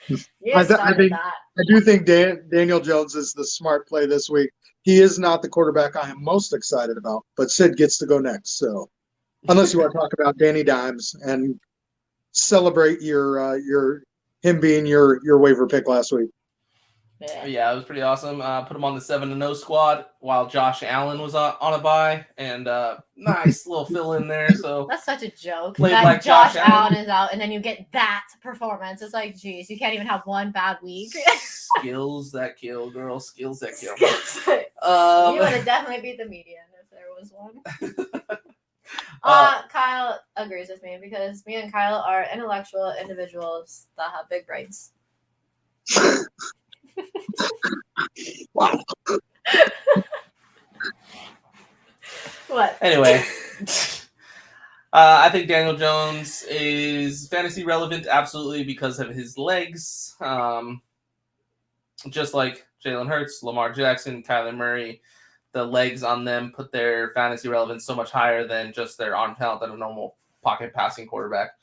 I do think Daniel Jones is the smart play this week. He is not the quarterback I am most excited about, but Sid gets to go next. So, unless you want to talk about Danny Dimes and celebrate him being your waiver pick last week. Yeah, it was pretty awesome. Put him on the 7-0 squad while Josh Allen was on a bye, and nice little fill in there. So that's such a joke. Played that like Josh Josh Allen is out, and then you get that performance. It's like, geez, you can't even have one bad week. Skills that kill, girl. Skills that kill. You would have definitely beat the median if there was one. Kyle agrees with me because me and Kyle are intellectual individuals that have big brains. Wow. What? Anyway, I think Daniel Jones is fantasy relevant absolutely because of his legs. Just like Jalen Hurts, Lamar Jackson, Kyler Murray, the legs on them put their fantasy relevance so much higher than just their arm talent than a normal pocket passing quarterback.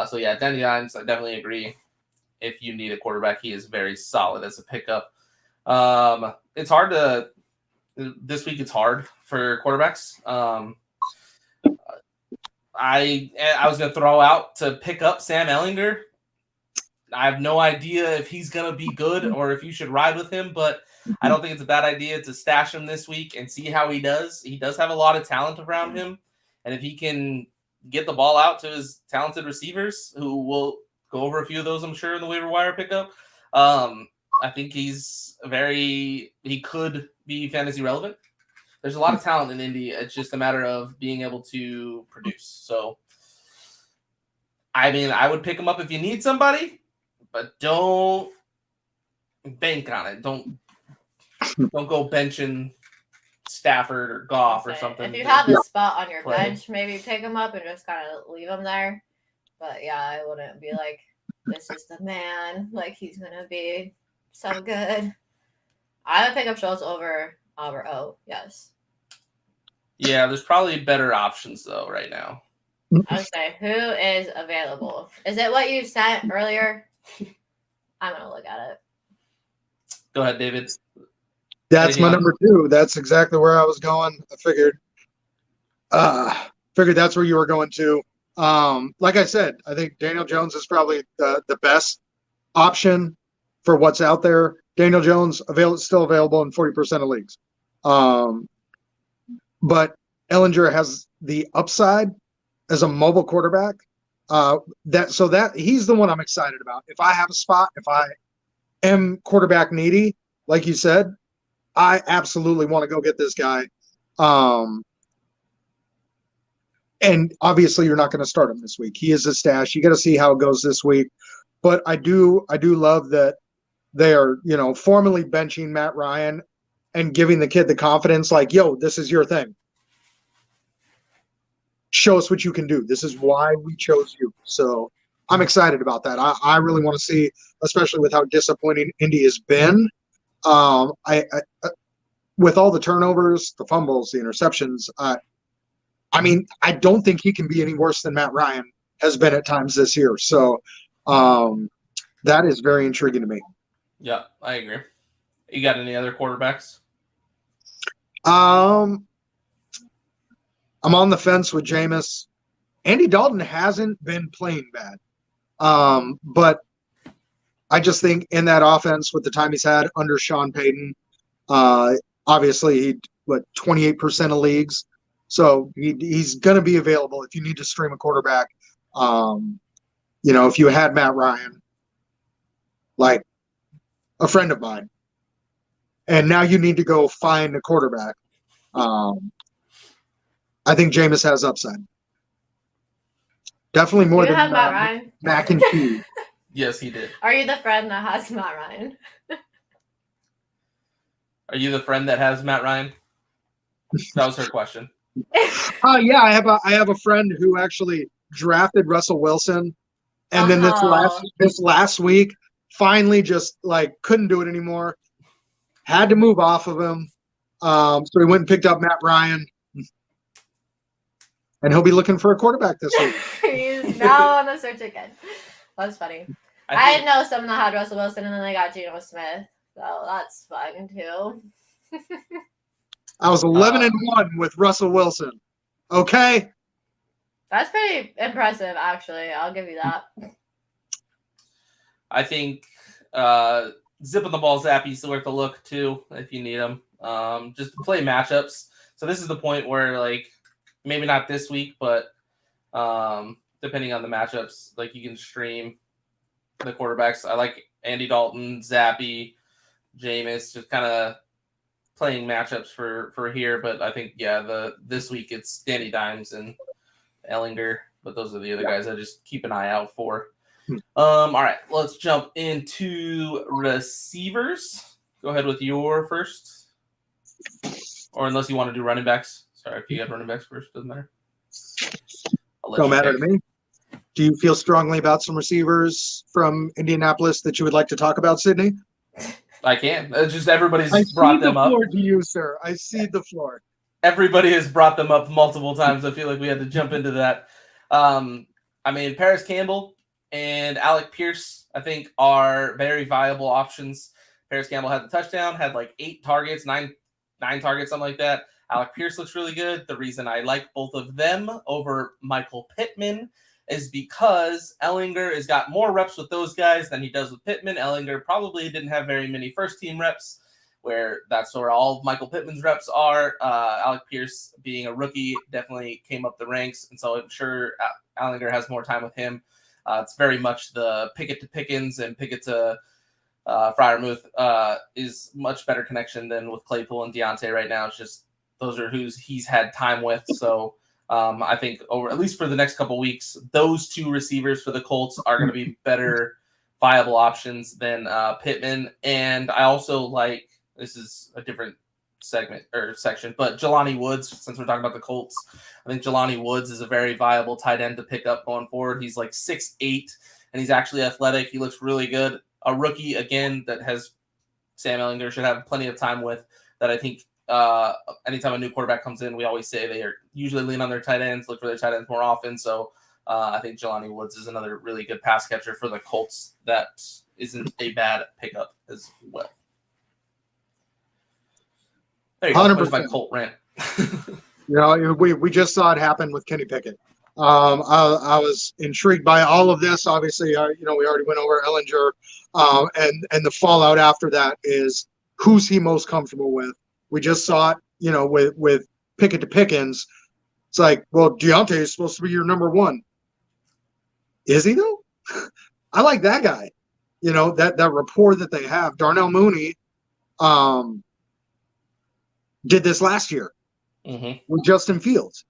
So yeah, Danny Dimes, I definitely agree. If you need a quarterback, he is very solid as a pickup. It's hard to this week. It's hard for quarterbacks. I was going to throw out to pick up Sam Ehlinger. I have no idea if he's going to be good or if you should ride with him, but I don't think it's a bad idea to stash him this week and see how he does. He does have a lot of talent around him, and if he can get the ball out to his talented receivers, who will go over a few of those, I'm sure, in the waiver wire pickup, I think he could be fantasy relevant. There's a lot of talent in Indy. It's just a matter of being able to produce. So, I mean, I would pick him up if you need somebody, but don't bank on it. Don't go benching Stafford or Goff or Say, something. If you to have a spot on your play. bench, maybe pick him up and just kind of leave him there. But yeah, I wouldn't be like, this is the man. Like, he's going to be so good. I would pick up Schultz over O, yes. Yeah, there's probably better options though right now. I would say, who is available? Is it what you sent earlier? I'm going to look at it. Go ahead, David. That's Anything my else? number 2. That's exactly where I was going. I figured that's where you were going to. Like I said, I think Daniel Jones is probably the best option for what's out there. Daniel Jones still available in 40% of leagues. But Ellinger has the upside as a mobile quarterback. That he's the one I'm excited about. If I have a spot, if I am quarterback needy, like you said, I absolutely want to go get this guy. And obviously you're not going to start him this week. He is a stash. You got to see how it goes this week. But I do love that they are, formally benching Matt Ryan and giving the kid the confidence, like, yo, this is your thing. Show us what you can do. This is why we chose you. So I'm excited about that. I really want to see, especially with how disappointing Indy has been. With all the turnovers, the fumbles, the interceptions, I don't think he can be any worse than Matt Ryan has been at times this year. So that is very intriguing to me. Yeah, I agree. You got any other quarterbacks? I'm on the fence with Jameis. Andy Dalton hasn't been playing bad. But I just think in that offense with the time he's had under Sean Payton, obviously 28% of leagues. So he's going to be available if you need to stream a quarterback. If you had Matt Ryan, like a friend of mine, and now you need to go find a quarterback. I think Jameis has upside. Definitely more You than have Matt Ryan? Mac and cheese. Yes, he did. Are you the friend that has Matt Ryan? Are you the friend that has Matt Ryan? That was her question. Yeah, I have a friend who actually drafted Russell Wilson, and then this last week finally just couldn't do it anymore. Had to move off of him, so he went and picked up Matt Ryan, and he'll be looking for a quarterback this week. He's now on the search again. That's funny. I know someone that had Russell Wilson, and then they got Geno Smith, so that's fun too. I was 11-1 with Russell Wilson. Okay. That's pretty impressive, actually. I'll give you that. I think zipping the ball zappy's worth a look too if you need them. Just to play matchups. So this is the point where maybe not this week, but depending on the matchups, you can stream the quarterbacks. I like Andy Dalton, Zappy, Jameis, just kind of playing matchups for here. But I think this week it's Danny Dimes and Ellinger, but those are the other guys I just keep an eye out for. All right, let's jump into receivers. Go ahead with your first, or unless you want to do running backs. Sorry, if you got running backs first, doesn't matter. Don't matter to me. Do you feel strongly about some receivers from Indianapolis that you would like to talk about, Sydney? I can. It's just everybody's brought them up. I see the floor to you, sir. I see the floor. Everybody has brought them up multiple times. I feel like we had to jump into that. Paris Campbell and Alec Pierce, I think, are very viable options. Paris Campbell had the touchdown, had 8 targets, nine targets, something like that. Alec Pierce looks really good. The reason I like both of them over Michael Pittman is because Ellinger has got more reps with those guys than he does with Pittman. Ellinger probably didn't have very many first-team reps, where that's where all of Michael Pittman's reps are. Alec Pierce, being a rookie, definitely came up the ranks, and so I'm sure Ellinger has more time with him. It's very much the Pickett to Pickens and Pickett to Freiermuth is much better connection than with Claypool and Deontay right now. It's just those are who he's had time with. So I think over at least for the next couple weeks, those 2 receivers for the Colts are going to be better viable options than Pittman. And I also this is a different segment or section. But Jelani Woods, since we're talking about the Colts, I think Jelani Woods is a very viable tight end to pick up going forward. He's like 6'8", and he's actually athletic. He looks really good. A rookie, again, that has Sam Ehlinger should have plenty of time with, that I think anytime a new quarterback comes in, we always say they are usually lean on their tight ends, look for their tight ends more often. So I think Jelani Woods is another really good pass catcher for the Colts that isn't a bad pickup as well. There you go. There's my 100%. Colt rant. We just saw it happen with Kenny Pickett. I was intrigued by all of this. Obviously, we already went over Ehlinger, and the fallout after that is who's he most comfortable with. We just saw it, with Pickett to Pickens. It's like, well, Deontay is supposed to be your number one. Is he though? I like that guy. That rapport that they have. Darnell Mooney did this last year with Justin Fields.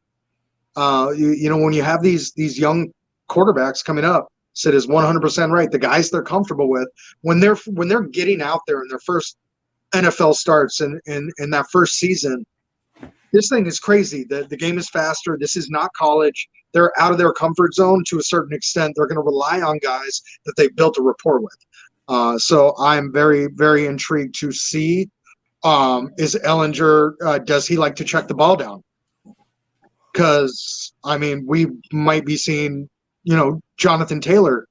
When you have these young quarterbacks coming up, Sid is 100% right. The guys they're comfortable with, when they're getting out there in their first NFL starts and in that first season, this thing is crazy. The game is faster. This is not college. They're out of their comfort zone to a certain extent. They're going to rely on guys that they've built a rapport with. So I'm very, very intrigued to see, is Ehlinger, does he like to check the ball down? Because, we might be seeing, Jonathan Taylor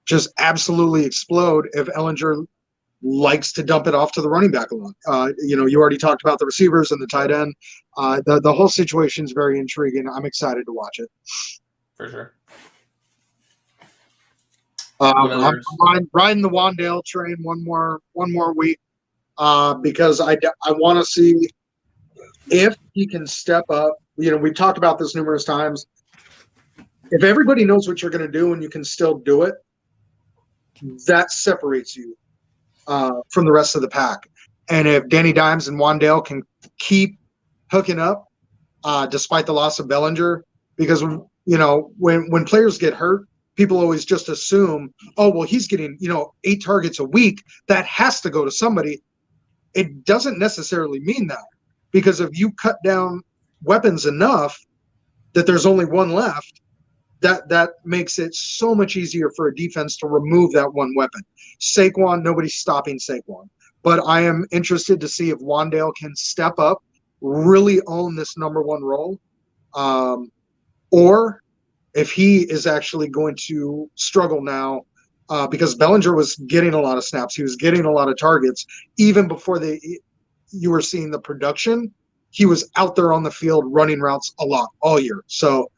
just absolutely explode if Ehlinger likes to dump it off to the running back a lot. You already talked about the receivers and the tight end. The whole situation is very intriguing. I'm excited to watch it. For sure. I'm riding the Wan'Dale train one more week because I want to see if he can step up. We've talked about this numerous times. If everybody knows what you're going to do and you can still do it, that separates you from the rest of the pack. And if Danny Dimes and Wan'Dale can keep hooking up, despite the loss of Bellinger, because when players get hurt, people always just assume, oh well, he's getting 8 targets a week. That has to go to somebody. It doesn't necessarily mean that, because if you cut down weapons enough that there's only one left, that makes it so much easier for a defense to remove that one weapon. Saquon, nobody's stopping Saquon. But I am interested to see if Wan'Dale can step up, really own this number one role, or if he is actually going to struggle now, because Bellinger was getting a lot of snaps. He was getting a lot of targets. Even before you were seeing the production, he was out there on the field running routes a lot all year. So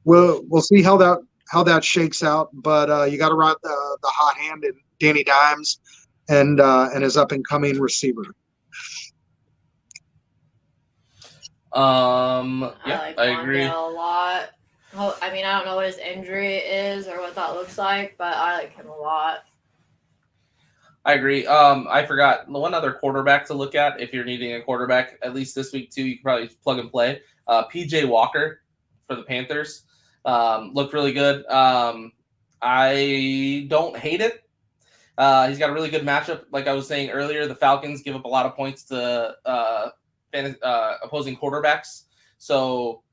we'll see how that shakes out. But you got to ride the hot hand in Danny Dimes and his up and coming receiver. I agree Wan'Dale a lot. Well, I don't know what his injury is or what that looks like, but I like him a lot. I agree. I forgot one other quarterback to look at if you're needing a quarterback, at least this week too. You can probably plug and play. PJ Walker for the Panthers looked really good. I don't hate it. He's got a really good matchup. Like I was saying earlier, the Falcons give up a lot of points to opposing quarterbacks. So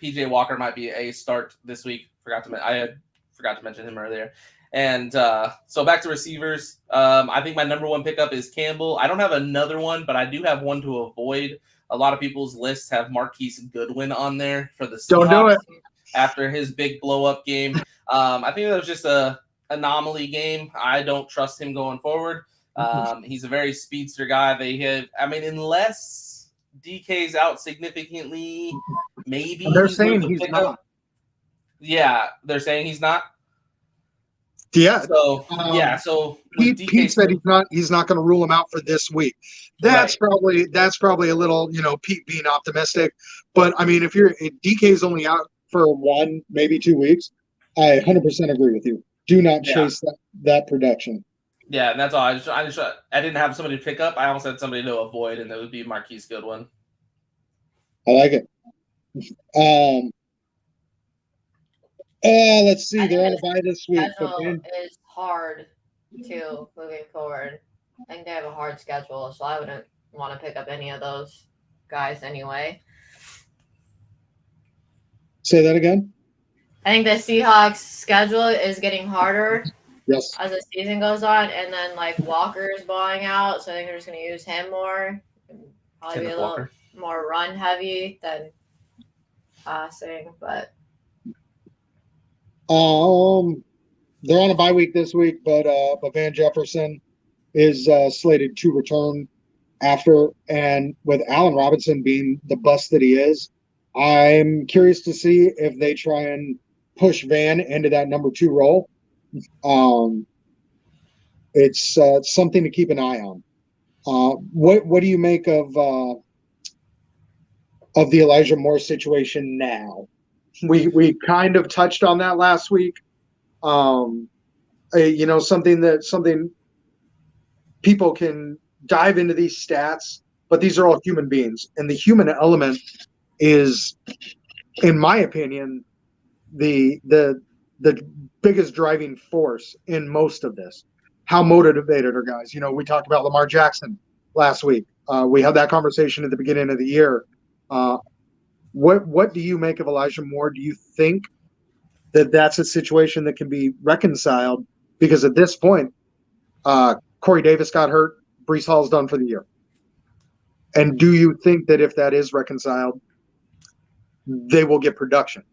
PJ Walker might be a start this week. I forgot to mention him earlier. And so back to receivers. I think my number one pickup is Campbell. I don't have another one, but I do have one to avoid. A lot of people's lists have Marquise Goodwin on there for the Seahawks. Don't do it. After his big blow-up game. I think that was just a anomaly game. I don't trust him going forward. He's a very speedster guy. Unless DK's out significantly, maybe they're saying he's not. Yeah, they're saying he's not. Yeah. So So Pete said he's not going to rule him out for this week. That's probably a little Pete being optimistic. But if DK is only out for 1, maybe 2 weeks, I 100% agree with you. Do not chase that production. Yeah, and that's all. I didn't have somebody to pick up. I almost had somebody to avoid, and it would be Marquise Goodwin. I like it. Let's see. They're on a bye this week. Schedule is hard too moving forward. I think they have a hard schedule, so I wouldn't want to pick up any of those guys anyway. Say that again. I think the Seahawks schedule is getting harder Yes. as the season goes on, and then like Walker's balling out, so I think they're just going to use him more. Probably be a Kenneth little Walker. more run heavy than passing, but They're on a bye week this week, but Van Jefferson is slated to return after, and with Allen Robinson being the bust that he is, I'm curious to see if they try and push Van into that number 2 role. It's something to keep an eye on. What do you make of the Elijah Moore situation now? We kind of touched on that last week. Something people can dive into these stats, but these are all human beings, and the human element is, in my opinion, the biggest driving force in most of this. How motivated are guys? We talked about Lamar Jackson last week. We had that conversation at the beginning of the year. What do you make of Elijah Moore? Do you think that that's a situation that can be reconciled? Because at this point, Corey Davis got hurt. Breece Hall's done for the year. And do you think that if that is reconciled, they will get production?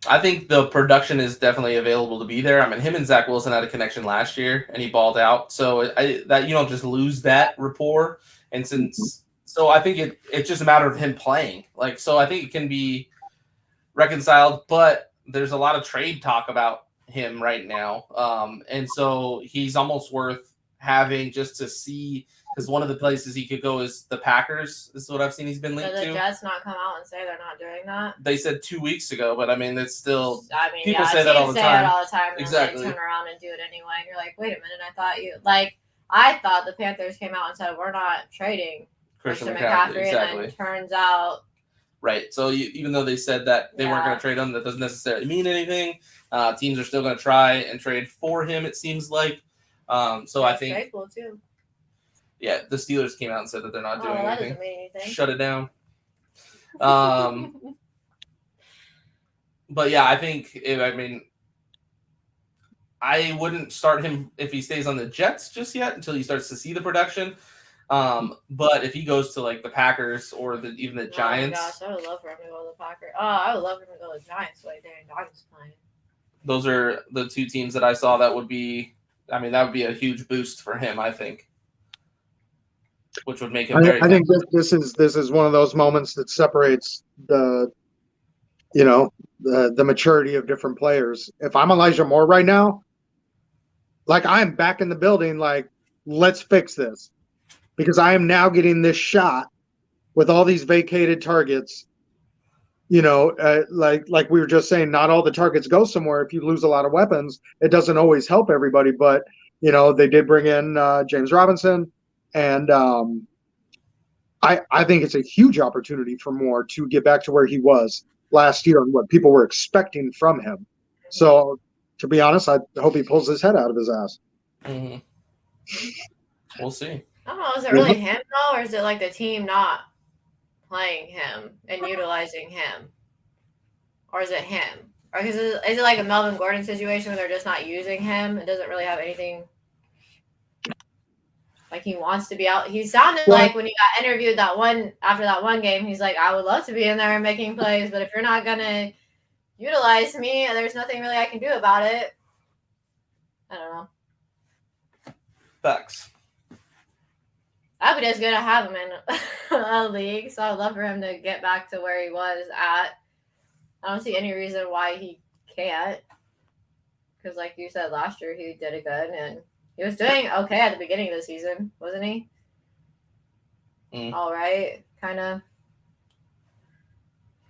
I think the production is definitely available to be there. I mean, him and Zach Wilson had a connection last year, and he balled out. So that you don't just lose that rapport. And so I think it's just a matter of him playing. So I think it can be reconciled, but there's a lot of trade talk about him right now. And so he's almost worth having just to see, because one of the places he could go is the Packers. This is what I've seen he's been linked did the to. Jets not come out and say they're not doing that? They said 2 weeks ago, but I mean, it's still. I mean, People yeah, say that all teams the say time. it all the time, and Exactly. then they turn around and do it anyway. And you're like, wait a minute, I thought the Panthers came out and said we're not trading Christian Christian McCaffrey, McCaffrey, exactly. and then turns out Right. So even though they said that they weren't going to trade him, that doesn't necessarily mean anything. Teams are still going to try and trade for him, it seems like. So I think. trade pool too. Yeah, the Steelers came out and said that they're not doing that anything. doesn't mean anything. Shut it down. But yeah, I think I wouldn't start him if he stays on the Jets just yet until he starts to see the production. But if he goes to the Packers or even the Giants, oh my gosh, I would love for him to go to the Packers. Oh, I would love for him to go to the Giants like Darren Dodgers playing. those are the 2 teams that I saw that would be. I mean, that would be a huge boost for him, I think, which would make him very. I think this is one of those moments that separates the maturity of different players. If I'm Elijah Moore right now, I'm back in the building, let's fix this, because I am now getting this shot with all these vacated targets. Like we were just saying, not all the targets go somewhere. If you lose a lot of weapons, it doesn't always help everybody. But they did bring in James Robinson, and I think it's a huge opportunity for Moore to get back to where he was last year and what people were expecting from him. So, to be honest, I hope he pulls his head out of his ass. Mm-hmm. We'll see. I don't know. Is it really him though, or is it the team not playing him and utilizing him, or is it him? Or is it like a Melvin Gordon situation where they're just not using him? It doesn't really have anything. He wants to be out. He sounded like when he got interviewed after that one game, he's like, I would love to be in there and making plays, but if you're not gonna utilize me, there's nothing really I can do about it. I don't know. Facts. I'd be just good to have him in a league, so I'd love for him to get back to where he was at. I don't see any reason why he can't, because like you said, last year he did it good, and he was doing okay at the beginning of the season, wasn't he? All right, kind of.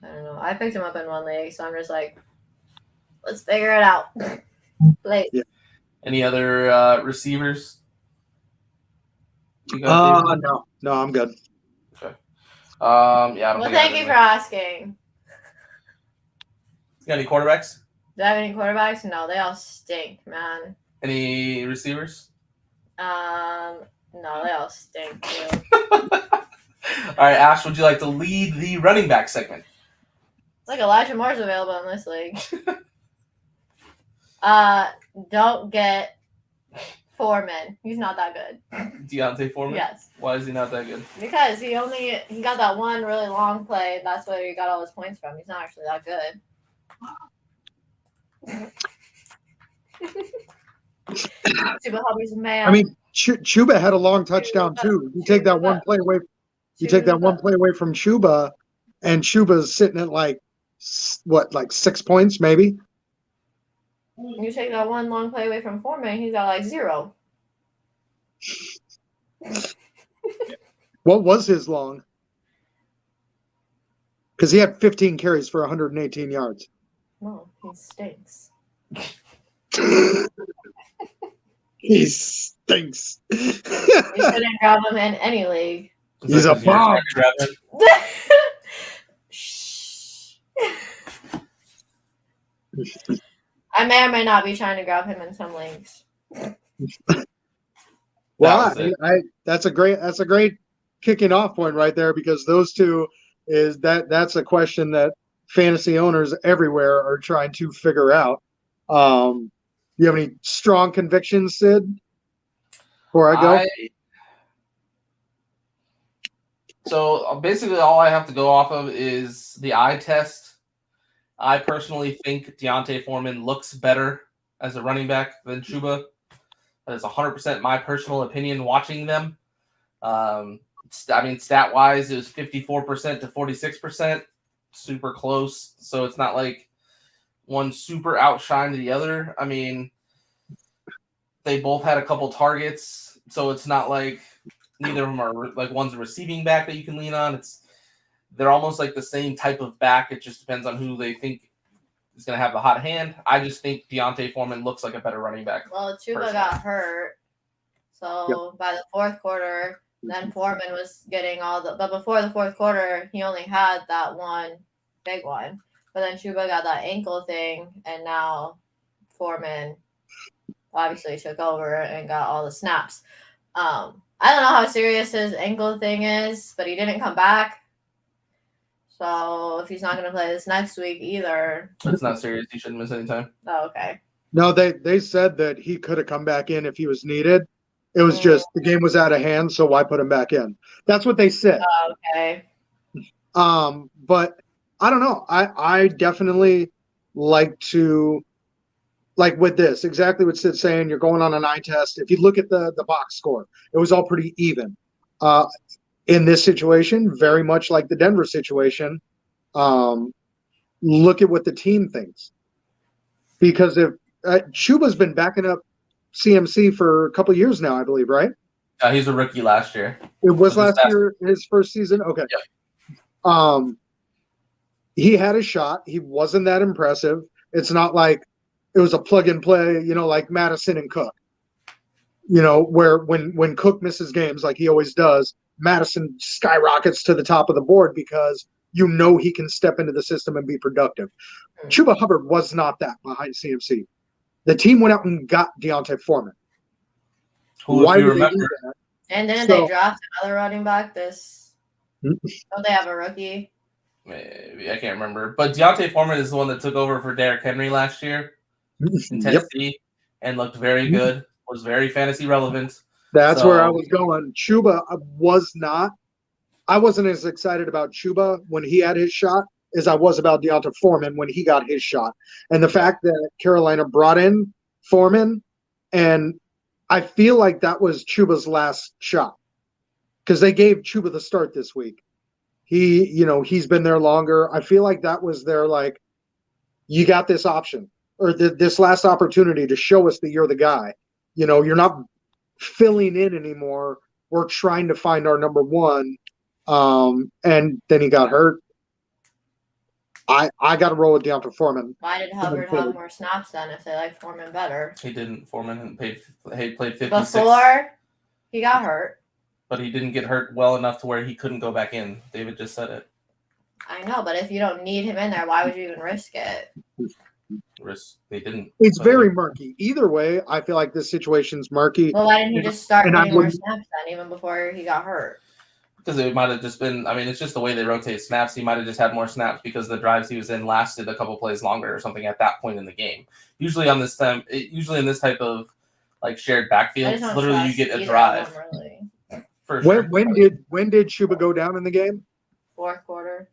I don't know. I picked him up in one league, so I'm just like, let's figure it out. Play. Yeah. Any other receivers? No, I'm good. Okay. Yeah. Well, thank you for asking. You got any quarterbacks? Do I have any quarterbacks? No, they all stink, man. Any receivers? No, they all stink too. All right, Ash, would you like to lead the running back segment? Like Elijah Moore's available in this league. Don't get Foreman. He's not that good. Deontay Foreman? Yes. Why is he not that good? Because he got that one really long play. That's where he got all his points from. He's not actually that good. Super Hobby's man. I mean, Chuba had a long touchdown too. You take that one play away. You take that one play away from Chuba, and Chuba's sitting at like 6 points maybe. You take that one long play away from Foreman, he's got like 0. What was his long? Because he had 15 carries for 118 yards. No, he stinks. He stinks. You shouldn't grab him in any league. He's a bomb. Shh. I may or may not be trying to grab him in some leagues. Well, that's a great kicking off point right there, because those two that's a question that fantasy owners everywhere are trying to figure out. You have any strong convictions, Sid? Before I go? So basically all I have to go off of is the eye test. I personally think Deontay Foreman looks better as a running back than Chuba. That is 100% my personal opinion watching them. Stat-wise, it was 54% to 46%. Super close. So it's not like one super outshined the other. I mean, they both had a couple targets. So it's not like neither of them are like one's a receiving back that you can lean on. They're almost like the same type of back. It just depends on who they think is going to have the hot hand. I just think Deontay Foreman looks like a better running back. Well, Chuba got hurt. So by the fourth quarter, then Foreman was getting but before the fourth quarter, he only had that one big one. But then Chuba got that ankle thing, and now Foreman obviously took over and got all the snaps. I don't know how serious his ankle thing is, but he didn't come back. So if he's not going to play this next week either. It's not serious. He shouldn't miss any time. Oh, okay. No, they said that he could have come back in if he was needed. It was just the game was out of hand, so why put him back in? That's what they said. Oh, okay. But I don't know. I definitely like with this, exactly what Sid's saying. You're going on an eye test. If you look at the box score, it was all pretty even. In this situation, very much like the Denver situation, look at what the team thinks. Because if Chuba's been backing up CMC for a couple of years now, I believe, right? He's a rookie last year. It was last year, his first season? Okay. Yeah. He had a shot. He wasn't that impressive. It's not like it was a plug and play, like Madison and Cook. Where when Cook misses games like he always does, Madison skyrockets to the top of the board because he can step into the system and be productive. Chuba Hubbard was not that behind CMC. The team went out and got Deontay Foreman. Why do you remember? And didn't they draft another running back this? Don't they have a rookie? Maybe I can't remember. But Deontay Foreman is the one that took over for Derrick Henry last year in Tennessee and looked very good. Was very fantasy relevant. That's where I was going. Chuba I wasn't as excited about Chuba when he had his shot as I was about Deontay Foreman when he got his shot. And the fact that Carolina brought in Foreman, and I feel like that was Chuba's last shot because they gave Chuba the start this week. He's been there longer. I feel like that was their you got this option or this last opportunity to show us that you're the guy. You're not filling in anymore. We're trying to find our number one. And then he got hurt. I got to roll with Deontay Foreman. Why did Hubbard have more snaps then if they like Foreman better? He didn't. Foreman played 56. Before he got hurt. But he didn't get hurt well enough to where he couldn't go back in. David just said it. I know, but if you don't need him in there, why would you even risk it? They didn't. It's very murky. Either way, I feel like this situation's murky. Well, why didn't he just start And I getting more wouldn't- snaps then, even before he got hurt? Because it might have just been. I mean, it's just the way they rotate snaps. He might have just had more snaps because the drives he was in lasted a couple plays longer or something at that point in the game. Usually in this type of like shared I backfield, just don't literally you trust get a either of drive. them, really. For sure. when did Chuba go down in the game? Fourth quarter.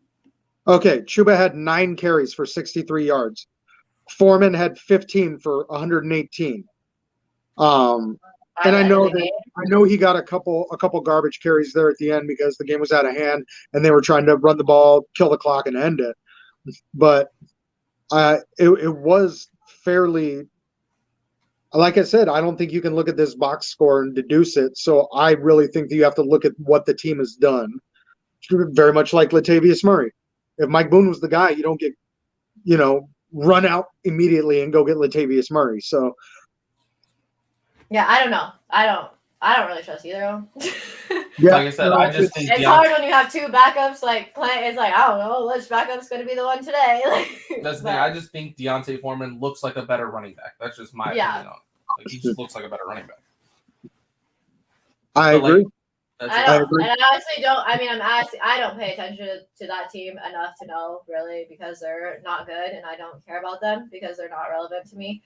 Okay, Chuba had 9 carries for 63 yards. Foreman had 15 for 118. And I know he got a couple garbage carries there at the end because the game was out of hand and they were trying to run the ball, kill the clock, and end it. But it was fairly. Like I said, I don't think you can look at this box score and deduce it. So I really think that you have to look at what the team has done. Very much like Latavius Murray. If Mike Boone was the guy, you don't get, run out immediately and go get Latavius Murray. So Yeah, I don't know. I don't really trust either of them. yeah, Like I said, I just think It's hard when you have 2 backups. Like, it's like, I don't know, which backup's going to be the one today. That's the thing. I just think Deontay Foreman looks like a better running back. That's just my opinion on it. Like, he just looks like a better running back. I So, like, agree. that's I it. don't, agree. and I honestly don't. I mean, I don't pay attention to that team enough to know really because they're not good, and I don't care about them because they're not relevant to me.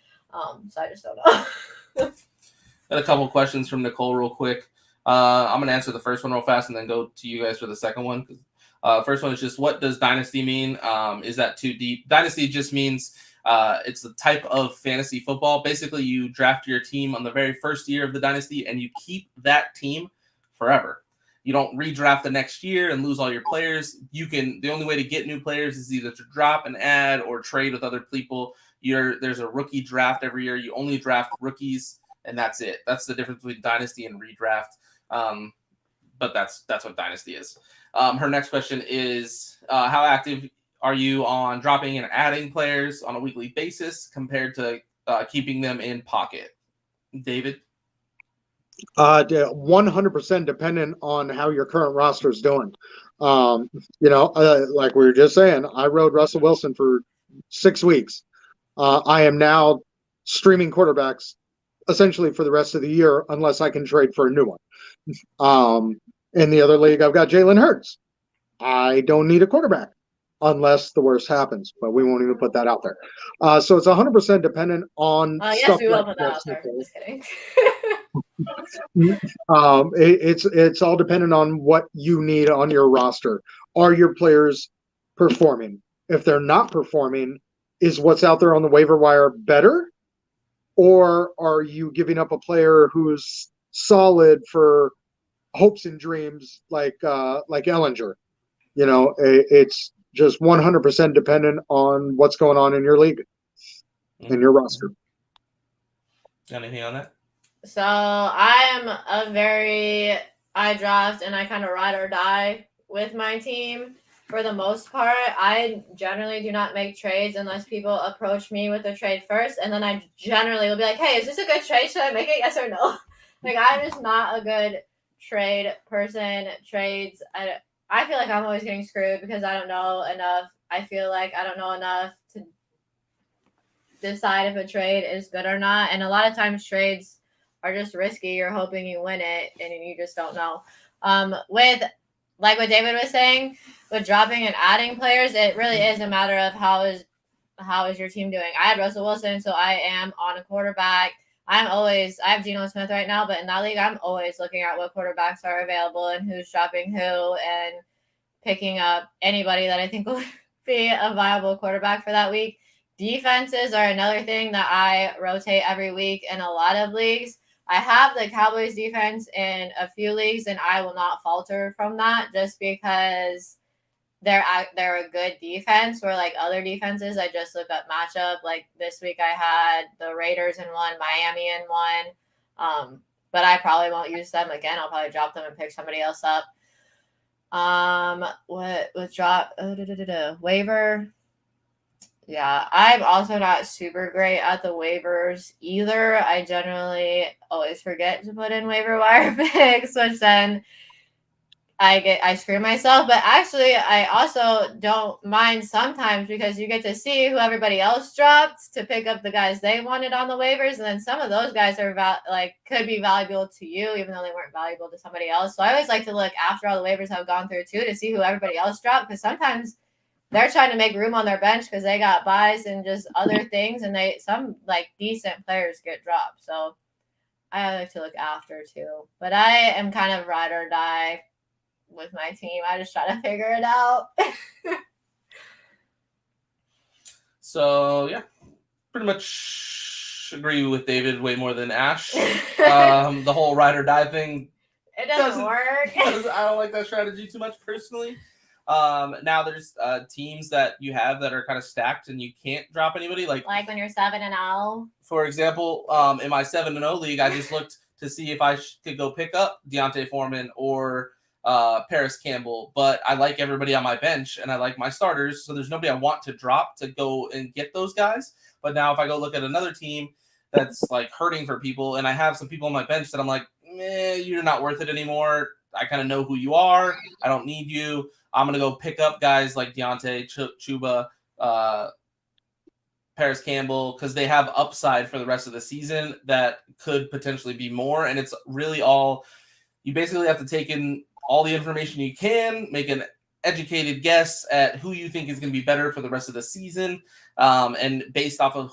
So I just don't know. Got a couple questions from Nicole real quick. I'm going to answer the first one real fast and then go to you guys for the second one. First one is just, what does dynasty mean? Is that too deep? Dynasty just means it's the type of fantasy football. Basically, you draft your team on the very first year of the dynasty and you keep that team forever. You don't redraft the next year and lose all your players. The only way to get new players is either to drop and add or trade with other people. There's a rookie draft every year. You only draft rookies, and that's it. That's the difference between dynasty and redraft. But that's what dynasty is. Her next question is, how active are you on dropping and adding players on a weekly basis compared to keeping them in pocket? David? 100% dependent on how your current roster is doing. Like we were just saying, I rode Russell Wilson for 6 weeks. I am now streaming quarterbacks essentially for the rest of the year unless I can trade for a new one. In the other league, I've got Jalen Hurts. I don't need a quarterback unless the worst happens, but we won't even put that out there. So it's 100% dependent on Yes, stuff we will like put that out this. there. Just kidding. It's all dependent on what you need on your roster. Are your players performing? If they're not performing, is what's out there on the waiver wire better? Or are you giving up a player who's solid for hopes and dreams like Ellinger? It's just 100% dependent on what's going on in your league and your roster. Got anything on that? So I draft and I kind of ride or die with my team for the most part. I generally do not make trades unless people approach me with a trade first, and then I generally will be like, hey, is this a good trade? Should I make it? Yes or no? Like, I'm just not a good trade person. Trades, I feel like I'm always getting screwed because I don't know enough. I feel like I don't know enough to decide if a trade is good or not, and a lot of times trades are just risky. You're hoping you win it, and you just don't know. With like what David was saying, with dropping and adding players, it really is a matter of how is your team doing. I had Russell Wilson, so I am on a quarterback. I have Geno Smith right now, but in that league, I'm always looking at what quarterbacks are available and who's dropping who and picking up anybody that I think will be a viable quarterback for that week. Defenses are another thing that I rotate every week in a lot of leagues. I have the Cowboys defense in a few leagues, and I will not falter from that just because they're a good defense. Where like other defenses, I just look up matchup. Like this week, I had the Raiders in one, Miami in one. But I probably won't use them again. I'll probably drop them and pick somebody else up. Waiver. Yeah, I'm also not super great at the waivers either. I generally always forget to put in waiver wire picks, which then I screw myself, but actually I also don't mind sometimes because you get to see who everybody else dropped to pick up the guys they wanted on the waivers, and then some of those guys are could be valuable to you even though they weren't valuable to somebody else. So I always like to look after all the waivers have gone through too to see who everybody else dropped, because sometimes they're trying to make room on their bench because they got buys and just other things, and some like decent players get dropped. So I like to look after too, but I am kind of ride or die with my team. I just try to figure it out. So yeah, pretty much agree with David way more than Ash. The whole ride or die thing, It doesn't work. I don't like that strategy too much personally. Now there's teams that you have that are kind of stacked and you can't drop anybody. Like when you're 7-0. For example, in my 7-0 league, I just looked to see if I could go pick up D'Onta Foreman or Paris Campbell, but I like everybody on my bench and I like my starters, so there's nobody I want to drop to go and get those guys. But now if I go look at another team that's like hurting for people and I have some people on my bench that I'm like, you're not worth it anymore. I kind of know who you are. I don't need you. I'm going to go pick up guys like Deontay, Chuba, Paris Campbell, because they have upside for the rest of the season that could potentially be more. And it's really all, you basically have to take in all the information you can, make an educated guess at who you think is going to be better for the rest of the season, and based off of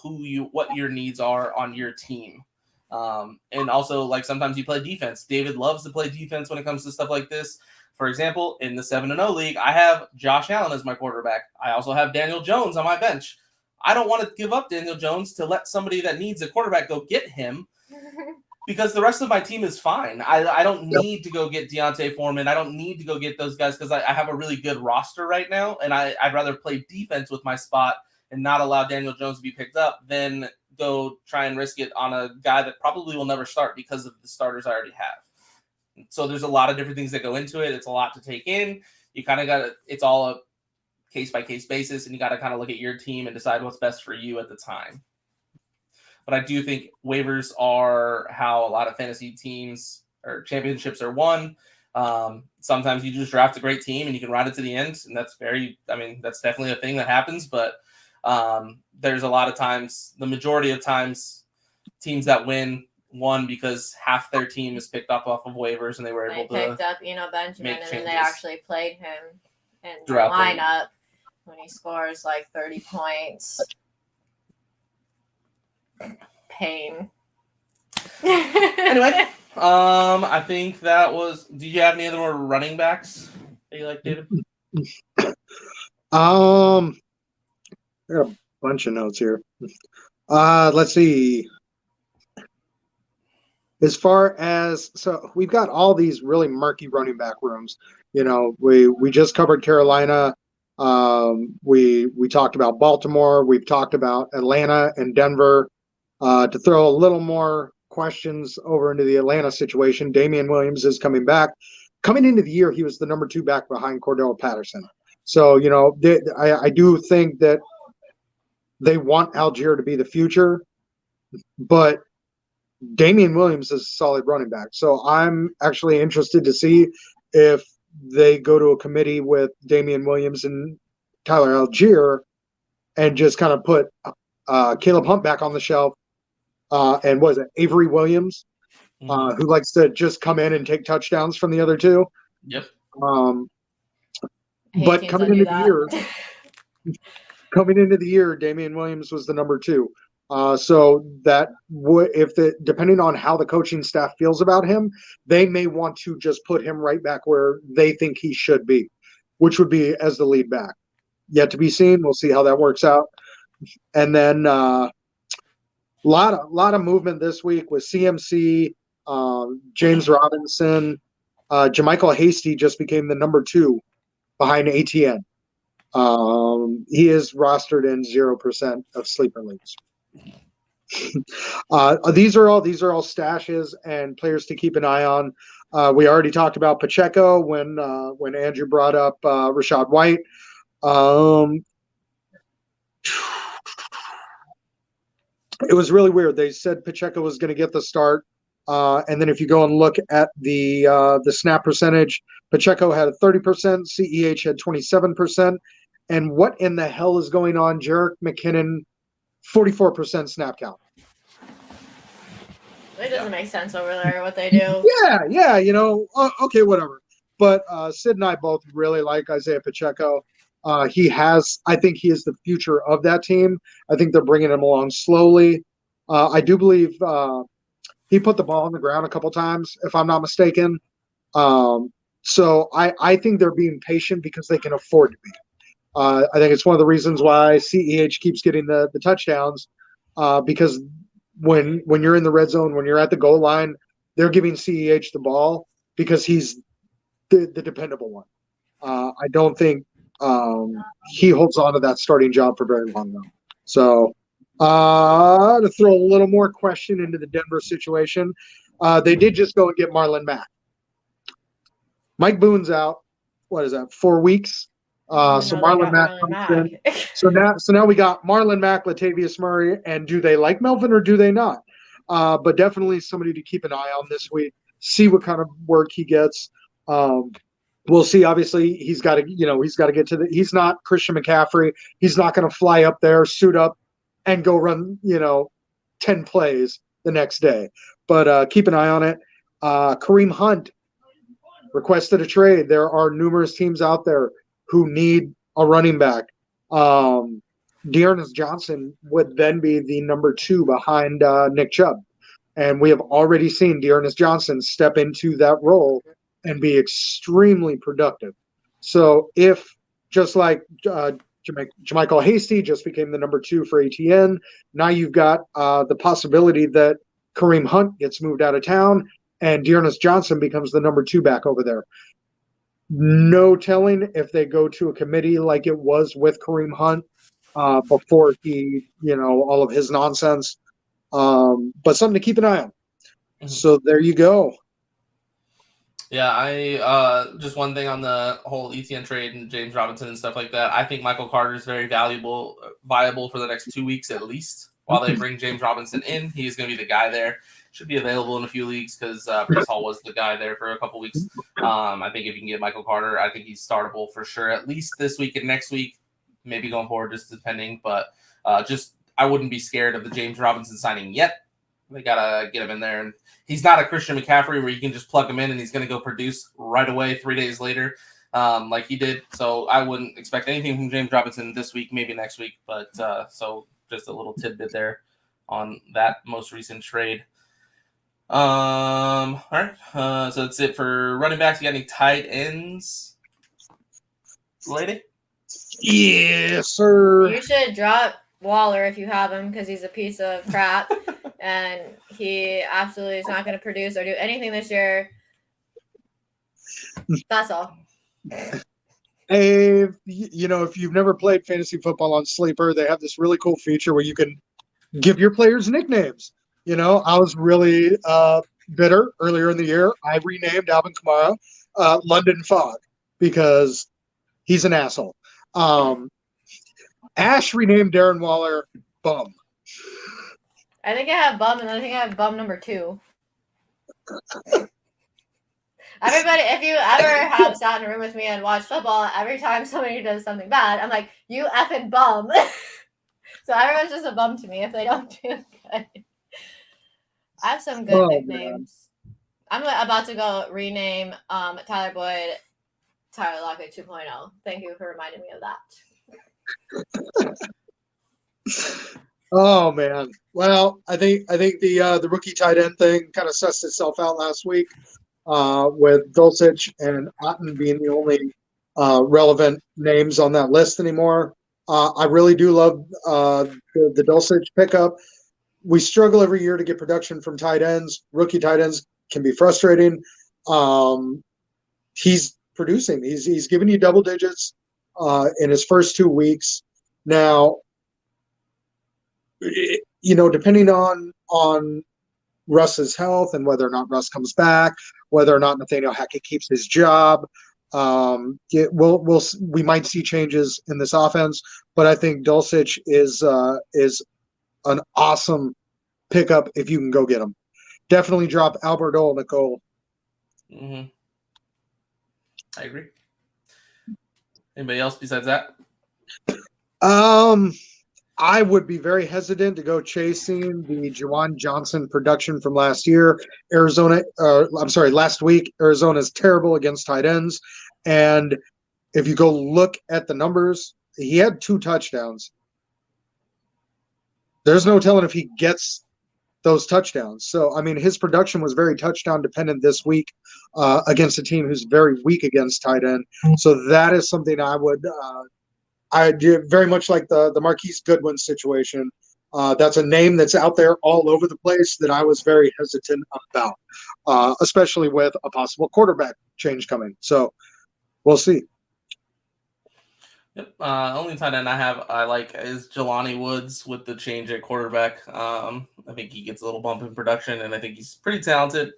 what your needs are on your team. And also, like, sometimes you play defense. David loves to play defense when it comes to stuff like this. For example, in the 7-0 league, I have Josh Allen as my quarterback. I also have Daniel Jones on my bench. I don't want to give up Daniel Jones to let somebody that needs a quarterback go get him, because the rest of my team is fine. I don't need to go get D'Onta Foreman. I don't need to go get those guys because I have a really good roster right now, and I'd rather play defense with my spot and not allow Daniel Jones to be picked up than go try and risk it on a guy that probably will never start because of the starters I already have. So there's a lot of different things that go into it. It's a lot to take in. You kind of got to, it's all a case-by-case basis, and you got to kind of look at your team and decide what's best for you at the time. But I do think waivers are how a lot of fantasy teams or championships are won. Sometimes you just draft a great team and you can ride it to the end. And that's that's definitely a thing that happens. But there's a lot of times, the majority of times, teams that won because half their team is picked up off of waivers and they were able to picked up Benjamin, and then they actually played him in the throughout lineup when he scores like 30 points. Pain. Anyway, I think that was. Do you have any other more running backs that you like, David? I got a bunch of notes here. Let's see. As far as, so we've got all these really murky running back rooms. You know, we just covered Carolina. We talked about Baltimore. We've talked about Atlanta and Denver. To throw a little more questions over into the Atlanta situation, Damian Williams is coming back. Coming into the year, he was the number 2 back behind Cordell Patterson. So, you know, I do think that they want Algier to be the future, but Damian Williams is a solid running back. So I'm actually interested to see if they go to a committee with Damian Williams and Tyler Algier and just kind of put Caleb Hunt back on the shelf. And was it Avery Williams, who likes to just come in and take touchdowns from the other two? Yep. But coming into the year, Damian Williams was the number 2. So that depending on how the coaching staff feels about him, they may want to just put him right back where they think he should be, which would be as the lead back. Yet to be seen. We'll see how that works out. And then lot of movement this week with CMC, James Robinson, Jermichael Hasty just became the number 2 behind ATN. He is rostered in 0% of sleeper leagues. These are all stashes and players to keep an eye on. We already talked about Pacheco when Andrew brought up Rachaad White. It was really weird. They said Pacheco was going to get the start, And then if you go and look at the snap percentage, Pacheco had 30%, CEH had 27%. And what in the hell is going on? Jerick McKinnon, 44% snap count. It doesn't make sense over there what they do. Yeah, okay, whatever. But Sid and I both really like Isaiah Pacheco. I think he is the future of that team. I think they're bringing him along slowly. I do believe he put the ball on the ground a couple times, if I'm not mistaken. So I think they're being patient because they can afford to be. I think it's one of the reasons why CEH keeps getting the touchdowns because when you're in the red zone, when you're at the goal line, they're giving CEH the ball because he's the dependable one. I don't think he holds on to that starting job for very long though. So to throw a little more question into the Denver situation, they did just go and get Marlon Mack. Mike Boone's out. What is that? 4 weeks. So Marlon Mack comes in. So now we got Marlon Mack, Latavius Murray, and do they like Melvin or do they not? But definitely somebody to keep an eye on this week. See what kind of work he gets. We'll see. Obviously, he's got to get to the. He's not Christian McCaffrey. He's not going to fly up there, suit up, and go run 10 plays the next day. But keep an eye on it. Kareem Hunt requested a trade. There are numerous teams out there who need a running back. Dearness Johnson would then be the number 2 behind Nick Chubb. And we have already seen Dearness Johnson step into that role and be extremely productive. So if, just like JaMycal Hasty just became the number 2 for ATN, now you've got the possibility that Kareem Hunt gets moved out of town and Dearness Johnson becomes the number 2 back over there. No telling if they go to a committee like it was with Kareem Hunt before he, all of his nonsense. But something to keep an eye on. Mm-hmm. So there you go. Yeah, I just one thing on the whole Etienne trade and James Robinson and stuff like that. I think Michael Carter is very viable for the next 2 weeks at least. While they bring James Robinson in, he's going to be the guy there. Should be available in a few leagues because Breece Hall was the guy there for a couple weeks. I think if you can get Michael Carter, I think he's startable for sure. At least this week and next week, maybe going forward, just depending. But I wouldn't be scared of the James Robinson signing yet. They gotta get him in there, and he's not a Christian McCaffrey where you can just plug him in and he's going to go produce right away 3 days later, like he did. So I wouldn't expect anything from James Robinson this week, maybe next week. But so just a little tidbit there on that most recent trade. All right. So that's it for running backs. You got any tight ends, lady? Yes, sir. You should drop Waller if you have him because he's a piece of crap and he absolutely is not going to produce or do anything this year. That's all. If you've never played fantasy football on Sleeper, they have this really cool feature where you can give your players nicknames. I was really bitter earlier in the year. I renamed Alvin Kamara London Fog because he's an asshole. Ash renamed Darren Waller Bum. I think I have Bum, and I think I have Bum number 2. Everybody, if you ever have sat in a room with me and watched football, every time somebody does something bad, I'm like, you effing bum. So everyone's just a bum to me if they don't do good. I have some good nicknames. Man. I'm about to go rename Tyler Boyd Tyler Lockett 2.0. Thank you for reminding me of that. Oh man. Well, I think the rookie tight end thing kind of sussed itself out last week with Dulcich and Otten being the only relevant names on that list anymore. I really do love the Dulcich pickup. We struggle every year to get production from tight ends. Rookie tight ends can be frustrating. He's producing. He's giving you double digits in his first 2 weeks. Now, depending on Russ's health and whether or not Russ comes back, whether or not Nathaniel Hackett keeps his job, we might see changes in this offense. But I think Dulcich is an awesome pickup if you can go get him. definitely drop Albert O. Nicole. Hmm. I agree. Anybody else besides that? I would be very hesitant to go chasing the Juwan Johnson production from last year. Last week. Arizona's terrible against tight ends. And if you go look at the numbers, he had 2 touchdowns. There's no telling if he gets those touchdowns. So, I mean, his production was very touchdown dependent this week against a team who's very weak against tight end. So that is something I do very much like the Marquise Goodwin situation. That's a name that's out there all over the place that I was very hesitant about, especially with a possible quarterback change coming. So we'll see. Yep. Only tight end I like is Jelani Woods with the change at quarterback. I think he gets a little bump in production, and I think he's pretty talented,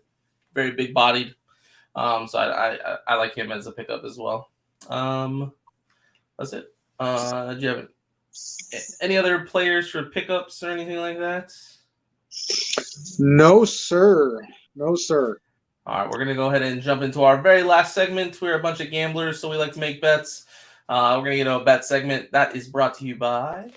very big bodied. So I like him as a pickup as well. That's it. Do you have any other players for pickups or anything like that? No, sir. No, sir. All right, we're going to go ahead and jump into our very last segment. We're a bunch of gamblers, so we like to make bets. We're going to get a bet segment that is brought to you by...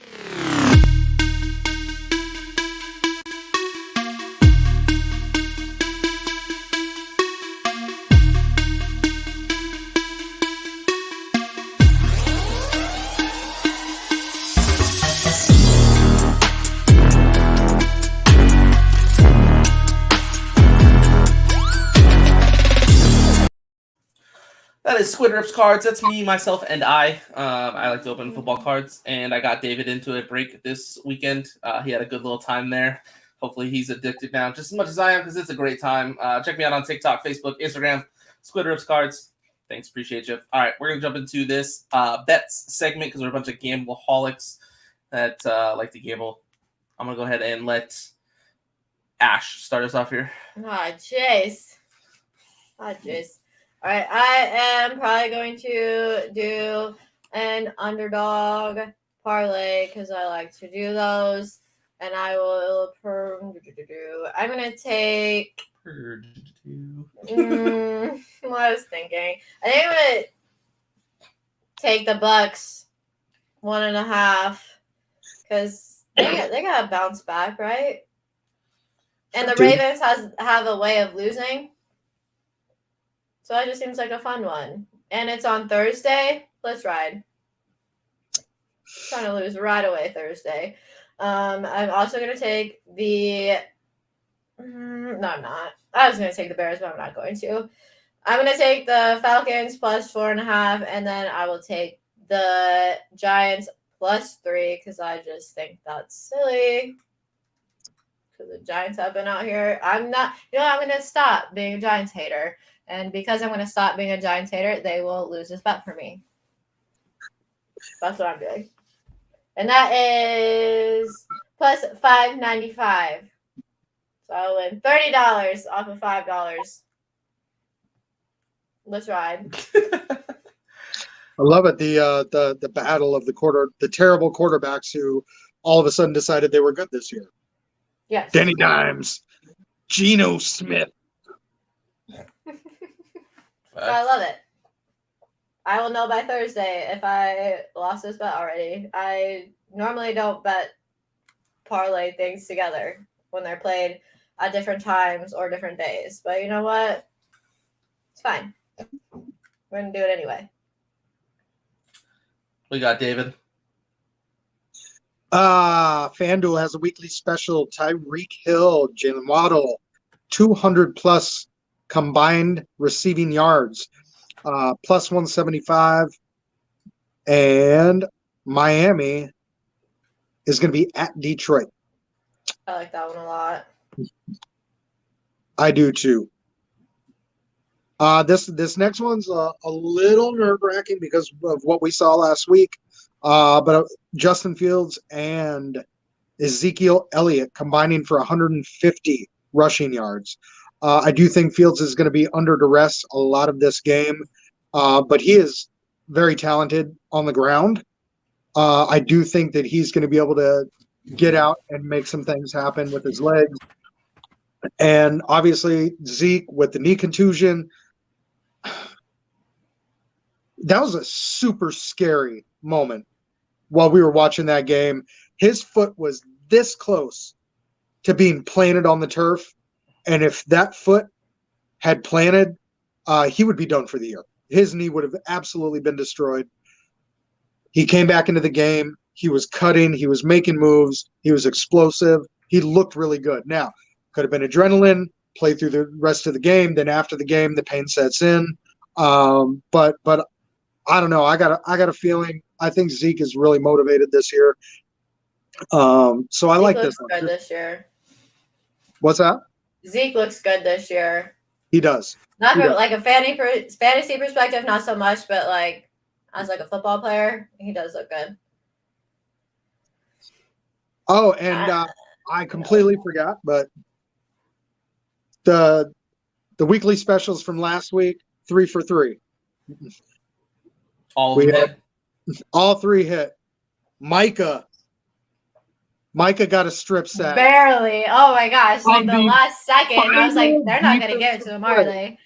That is Squid Rips Cards. That's me, myself, and I. I like to open football cards, and I got David into a break this weekend. He had a good little time there. Hopefully he's addicted now just as much as I am because it's a great time. Check me out on TikTok, Facebook, Instagram, Squid Rips Cards. Thanks, appreciate you. All right, we're going to jump into this bets segment because we're a bunch of gambleholics that like to gamble. I'm going to go ahead and let Ash start us off here. Jeez. All right, I am probably going to do an underdog parlay because I like to do those. And I will, I'm going to take, what I was thinking. I think I'm going to take the Bucks 1.5 because they got to bounce back, right? And the Ravens have a way of losing. So that just seems like a fun one. And it's on Thursday. Let's ride. Trying to lose right away Thursday. I'm also going to take the... No, I'm not. I was going to take the Bears, but I'm not going to. I'm going to take the Falcons plus 4.5, and then I will take the Giants plus 3 because I just think that's silly. Because the Giants have been out here. I'm going to stop being a Giants hater. And because I'm going to stop being a Giants hater, they will lose this bet for me. That's what I'm doing. And that is plus $5.95. So I'll win $30 off of $5. Let's ride. I love it. The battle of the terrible quarterbacks who all of a sudden decided they were good this year. Yes. Danny Dimes, Geno Smith. I love it. I will know by Thursday if I lost this bet already. I normally don't bet parlay things together when they're played at different times or different days. But you know what? It's fine. We're going to do it anyway. We got David. FanDuel has a weekly special. Tyreek Hill, Jalen Waddle, 200+ combined receiving yards, plus 175. And Miami is going to be at Detroit. I like that one a lot. I do too. This next one's a little nerve-wracking because of what we saw last week. But Justin Fields and Ezekiel Elliott combining for 150 rushing yards. I do think Fields is going to be under duress a lot of this game, but he is very talented on the ground. I do think that he's going to be able to get out and make some things happen with his legs. And obviously Zeke with the knee contusion. That was a super scary moment while we were watching that game. His foot was this close to being planted on the turf. And if that foot had planted, he would be done for the year. His knee would have absolutely been destroyed. He came back into the game. He was cutting. He was making moves. He was explosive. He looked really good. Now, could have been adrenaline, play through the rest of the game. Then after the game, the pain sets in. But I don't know. I got a feeling. I think Zeke is really motivated this year. So I like this one. Good this year. What's that? Zeke looks good this year. He does. Not from like a fantasy perspective, not so much, but like as like a football player, he does look good. Oh, and I completely forgot, but the weekly specials from last week, 3 for 3. All hit. All 3 hit. Micah got a strip sack. Barely. Oh my gosh. Like the last second. I was like, they're not going to give it to him, are they?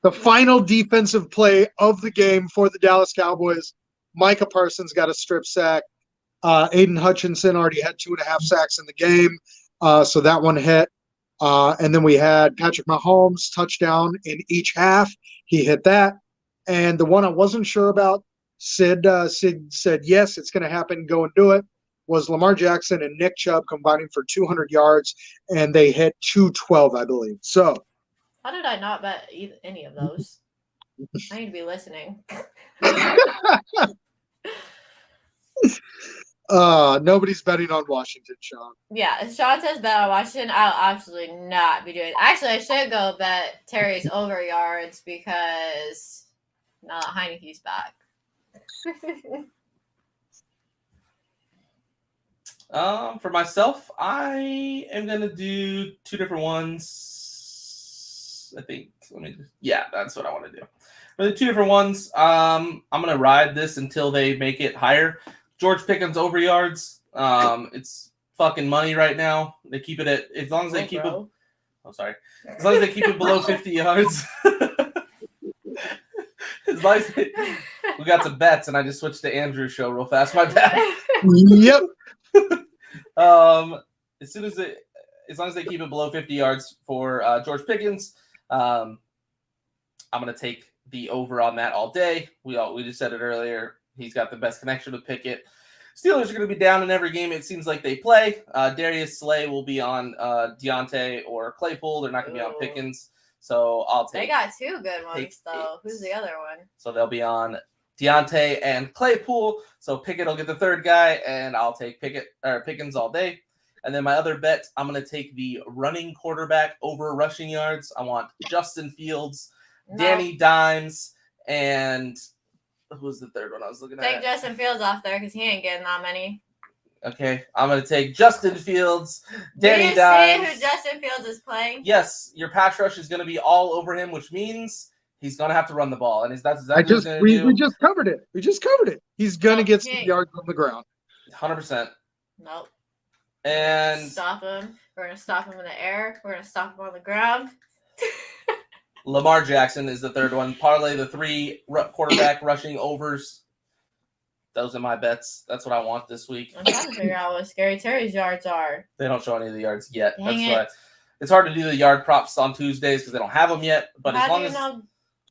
The final defensive play of the game for the Dallas Cowboys. Micah Parsons got a strip sack. Aiden Hutchinson already had 2.5 sacks in the game. So that one hit. And then we had Patrick Mahomes touchdown in each half. He hit that. And the one I wasn't sure about, Sid said, yes, it's going to happen. Go and do it. Was Lamar Jackson and Nick Chubb combining for 200 yards, and they hit 212, I believe. So, how did I not bet any of those? I need to be listening. Nobody's betting on Washington, Sean. Yeah, if Sean says bet on Washington, I'll absolutely not be doing it. Actually, I should go bet Terry's over yards because now that Heineke's back. For myself, I am gonna do 2 different ones. I think. That's what I want to do. For the 2 different ones, I'm gonna ride this until they make it higher. George Pickens over yards. It's fucking money right now. They keep it at as long as they keep it. Oh, sorry. As long as they keep it below 50 yards. As long as we got some bets, and I just switched to Andrew's show real fast. My bad. Yep. As long as they keep it below 50 yards for George Pickens, I'm gonna take the over on that all day. We just said it earlier. He's got the best connection with Pickett. Steelers are going to be down in every game it seems like they play. Darius Slay will be on Deontay or Claypool. They're not going to be on Pickens. So I'll take. They got 2 good ones though. Who's the other one? So they'll be on Deontay and Claypool. So Pickett will get the 3rd guy, and I'll take Pickens all day. And then my other bet, I'm going to take the running quarterback over rushing yards. I want Justin Fields, Danny Dimes, and who was the 3rd one I was looking at? Take Justin Fields off there because he ain't getting that many. Okay, I'm going to take Justin Fields, Danny Dimes. Do you see who Justin Fields is playing? Yes, your pass rush is going to be all over him, which means he's going to have to run the ball. And that's exactly what he's going to do. We just covered it. He's going to get some yards on the ground. 100%. Nope. And stop him. We're going to stop him in the air. We're going to stop him on the ground. Lamar Jackson is the 3rd one. Parlay the 3 quarterback rushing overs. Those are my bets. That's what I want this week. I'm trying to figure out what Scary Terry's yards are. They don't show any of the yards yet. Dang That's it. why it's hard to do the yard props on Tuesdays because they don't have them yet. But How as long do you as know?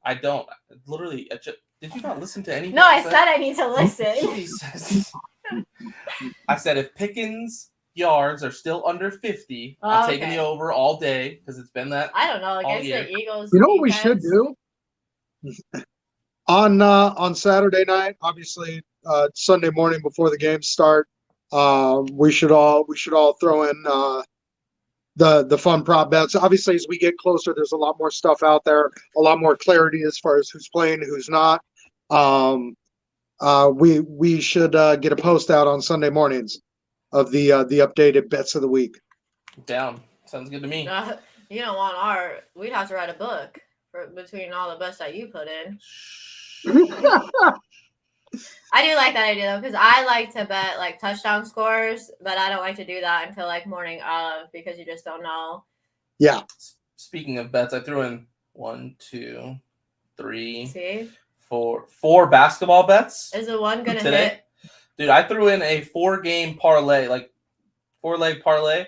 I don't, literally, did you not listen to anything? No, I said I need to listen. Jesus. I said if Pickens yards are still under 50, I'm taking the over all day because it's been that. I don't know. all Against year. the Eagles. You know what we should do? On Saturday night, obviously Sunday morning before the games start, we should all throw in the fun prop bets. Obviously, as we get closer, there's a lot more stuff out there, a lot more clarity as far as who's playing, who's not. We should get a post out on Sunday mornings of the updated bets of the week. Down. Sounds good to me. You don't want we'd have to write a book between all the bets that you put in. I do like that idea though, because I like to bet like touchdown scores, but I don't like to do that until like morning of because you just don't know. Yeah. Speaking of bets, I threw in 1, 2, 3, See, 4 basketball bets is the one gonna today. hit? Dude, I threw in a 4-game parlay, like 4-leg parlay.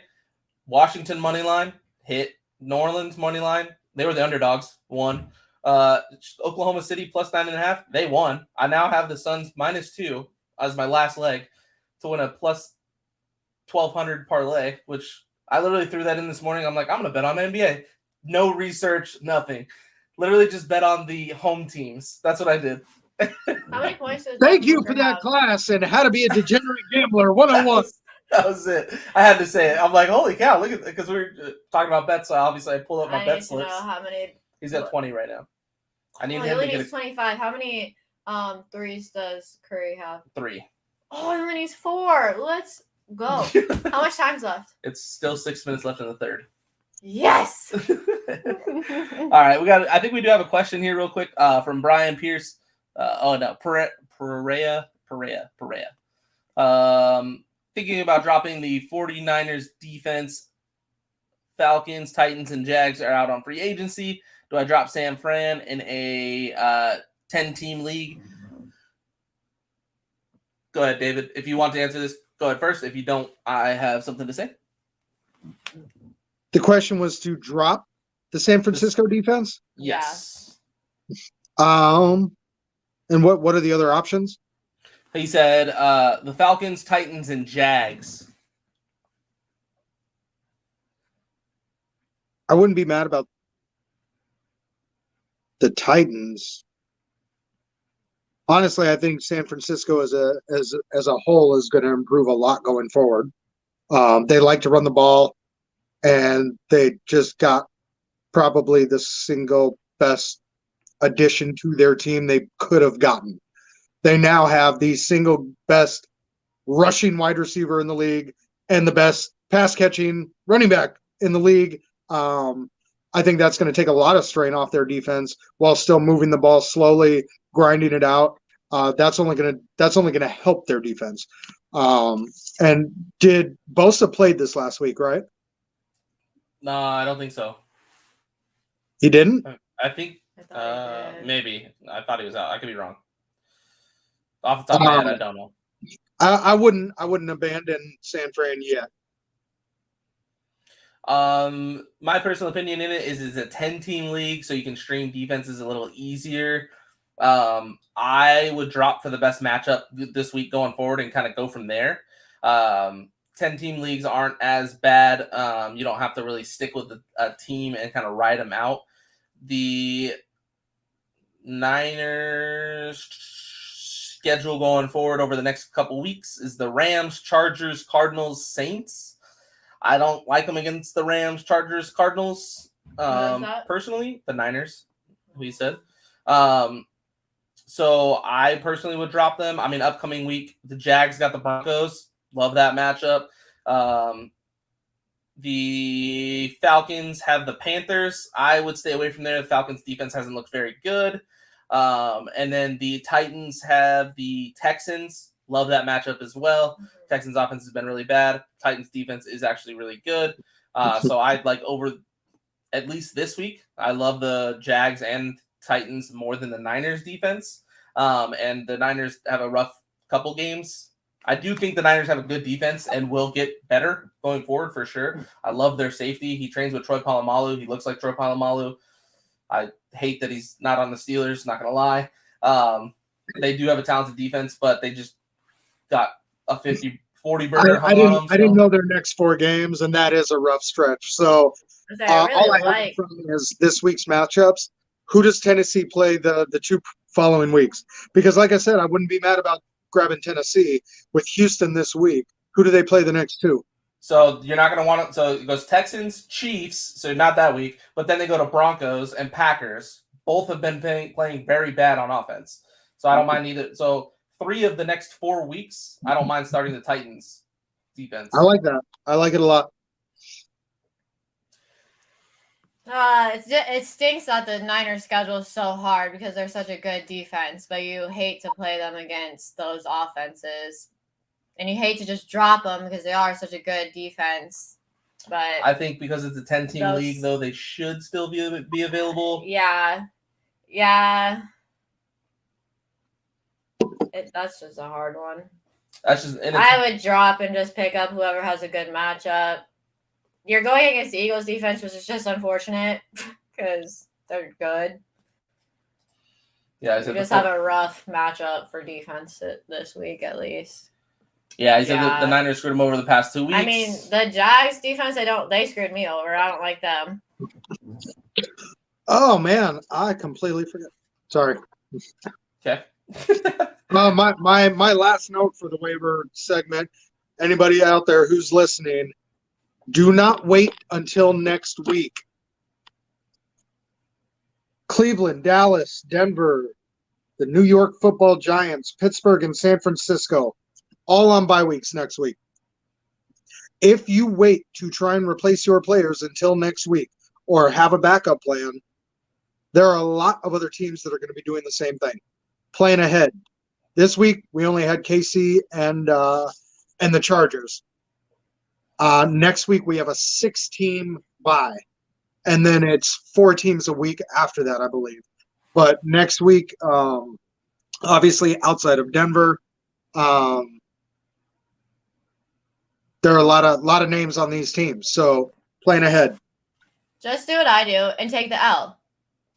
Washington money line hit. New Orleans money line. They were the underdogs. Won. Oklahoma City plus 9.5. They won. I now have the Suns -2 as my last leg to win a plus 1,200 parlay, which I literally threw that in this morning. I'm like, I'm gonna bet on the NBA. No research, nothing. Literally just bet on the home teams. That's what I did. How many points does Thank Devin you Booker for that have? class and how to be a degenerate gambler 101. That was it. I had to say it. I'm like, holy cow, look at, because we were talking about bets, so obviously I pulled up my I bet need to know slips. how many. He's at 20 right now. I need Oh, he him only to get needs 25. How many threes does Curry have? 3. Oh, he only needs 4. Let's go. How much time's left? It's still 6 minutes left in the third. Yes. All right, I think we do have a question here real quick from Brian Pierce. Perea. Thinking about dropping the 49ers defense. Falcons, Titans, and Jags are out on free agency. Do I drop San Fran in a 10-team league? Go ahead, David. If you want to answer this, go ahead first. If you don't, I have something to say. The question was to drop the San Francisco defense. Yes. And what are the other options? He said the Falcons, Titans, and Jags. I wouldn't be mad about the Titans. Honestly, I think San Francisco as a whole is going to improve a lot going forward. They like to run the ball, and they just got probably the single best addition to their team they could have gotten. They now have the single best rushing wide receiver in the league and the best pass catching running back in the league. I think that's going to take a lot of strain off their defense while still moving the ball slowly, grinding it out. That's only going to help their defense. And did Bosa played this last week, right? No, I don't think so. He didn't? I think I thought he did. maybe. I thought he was out. I could be wrong. Off the top of my head, I don't know. I wouldn't abandon San Fran yet. My personal opinion in it is it's a 10-team league, so you can stream defenses a little easier. I would drop for the best matchup this week going forward and kind of go from there. 10-team leagues aren't as bad. You don't have to really stick with a team and kind of ride them out. The Niners schedule going forward over the next couple weeks is the Rams, Chargers, Cardinals, Saints. I don't like them against the Rams, Chargers, Cardinals. Personally, the Niners, who you said. So I personally would drop them. I mean, upcoming week, the Jags got the Broncos. Love that matchup. The Falcons have the Panthers. I would stay away from there. The Falcons defense hasn't looked very good. And then the Titans have the Texans. Love that matchup as well. Mm-hmm. Texans offense has been really bad. Titans defense is actually really good. So I'd like over at least this week. I love the Jags and Titans more than the Niners defense. And the Niners have a rough couple games. I do think the Niners have a good defense and will get better going forward for sure. I love their safety. He trains with Troy Polamalu. He looks like Troy Polamalu. I hate that he's not on the Steelers, not going to lie. They do have a talented defense, but they just got a 50-40 burger. I didn't know their next 4 games, and that is a rough stretch. So all I have from is this week's matchups. Who does Tennessee play the 2 following weeks? Because like I said, I wouldn't be mad about grabbing Tennessee with Houston this week. Who do they play the next 2? So you're not going to want to. So it goes Texans, Chiefs. So not that week, but then they go to Broncos and Packers. Both have been playing very bad on offense. So I don't mind either. So 3 of the next 4 weeks, I don't mind starting the Titans defense. I like that. I like it a lot. It stinks that the Niners schedule is so hard because they're such a good defense, but you hate to play them against those offenses, and you hate to just drop them because they are such a good defense. But I think because it's a 10-team Those- league, though, they should still be available. yeah. That's just a hard one. That's just and it's, I would drop and just pick up whoever has a good matchup. You're going against the Eagles defense, which is just unfortunate because they're good. yeah. I You said just have a rough matchup for defense this week, at least. yeah. I said Yeah. the Niners screwed them over the past 2 weeks. I mean, the Jags defense, they screwed me over. I don't like them. Oh man, I completely forgot. Sorry. okay. My last note for the waiver segment. Anybody out there who's listening, do not wait until next week. Cleveland, Dallas, Denver, the New York Football Giants, Pittsburgh, and San Francisco, all on bye weeks next week. If you wait to try and replace your players until next week or have a backup plan, there are a lot of other teams that are going to be doing the same thing, playing ahead. This week we only had KC and the Chargers. Next week we have a 6-team bye, and then it's 4 teams a week after that, I believe. But next week, obviously outside of Denver, there are a lot of names on these teams. So playing ahead. Just do what I do and take the L.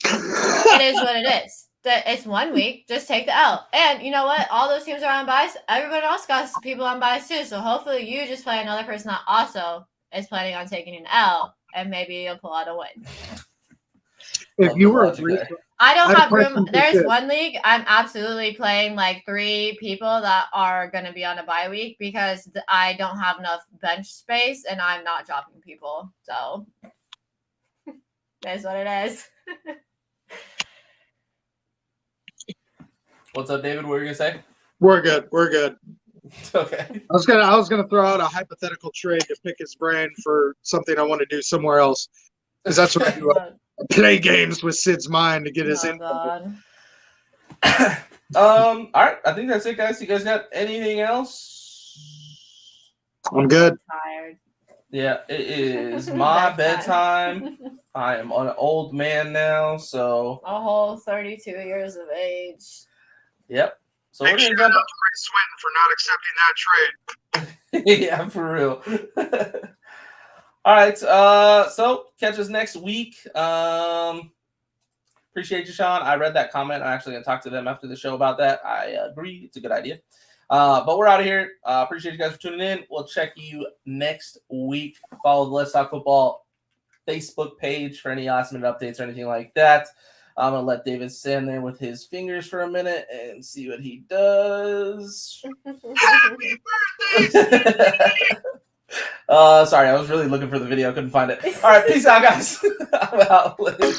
It is what it is. It's 1 week. Just take the L. And you know what? All those teams are on buys. Everyone else got people on buys too. So hopefully you just play another person that also is planning on taking an L, and maybe you'll pull out a win. If Love you the were a logic brief, there. I don't I have have room. questions for There's Sid. one league I'm absolutely playing like 3 people that are going to be on a bye week because I don't have enough bench space and I'm not dropping people. So that's what it is. What's up, David? What were you gonna say? we're good. We're good. Okay. I was gonna throw out a hypothetical trade to pick his brain for something I want to do somewhere else, because that's what I do. I play games with Sid's mind to get his Oh, info. God. All right. I think that's it, guys. You guys got anything else? I'm good. Tired. Yeah, it is my bedtime. I am an old man now, so A whole 32 years of age. yep. So we're gonna jump. Chris Swinton for not accepting that trade. Yeah, for real. All right. So catch us next week. Appreciate you, Sean. I read that comment. I'm actually gonna talk to them after the show about that. I agree. It's a good idea. But we're out of here. Appreciate you guys for tuning in. We'll check you next week. Follow the Let's Talk Football Facebook page for any last minute updates or anything like that. I'm gonna let David stand there with his fingers for a minute and see what he does. Sorry, I was really looking for the video. Couldn't find it. All right, peace out, guys. I'm out later.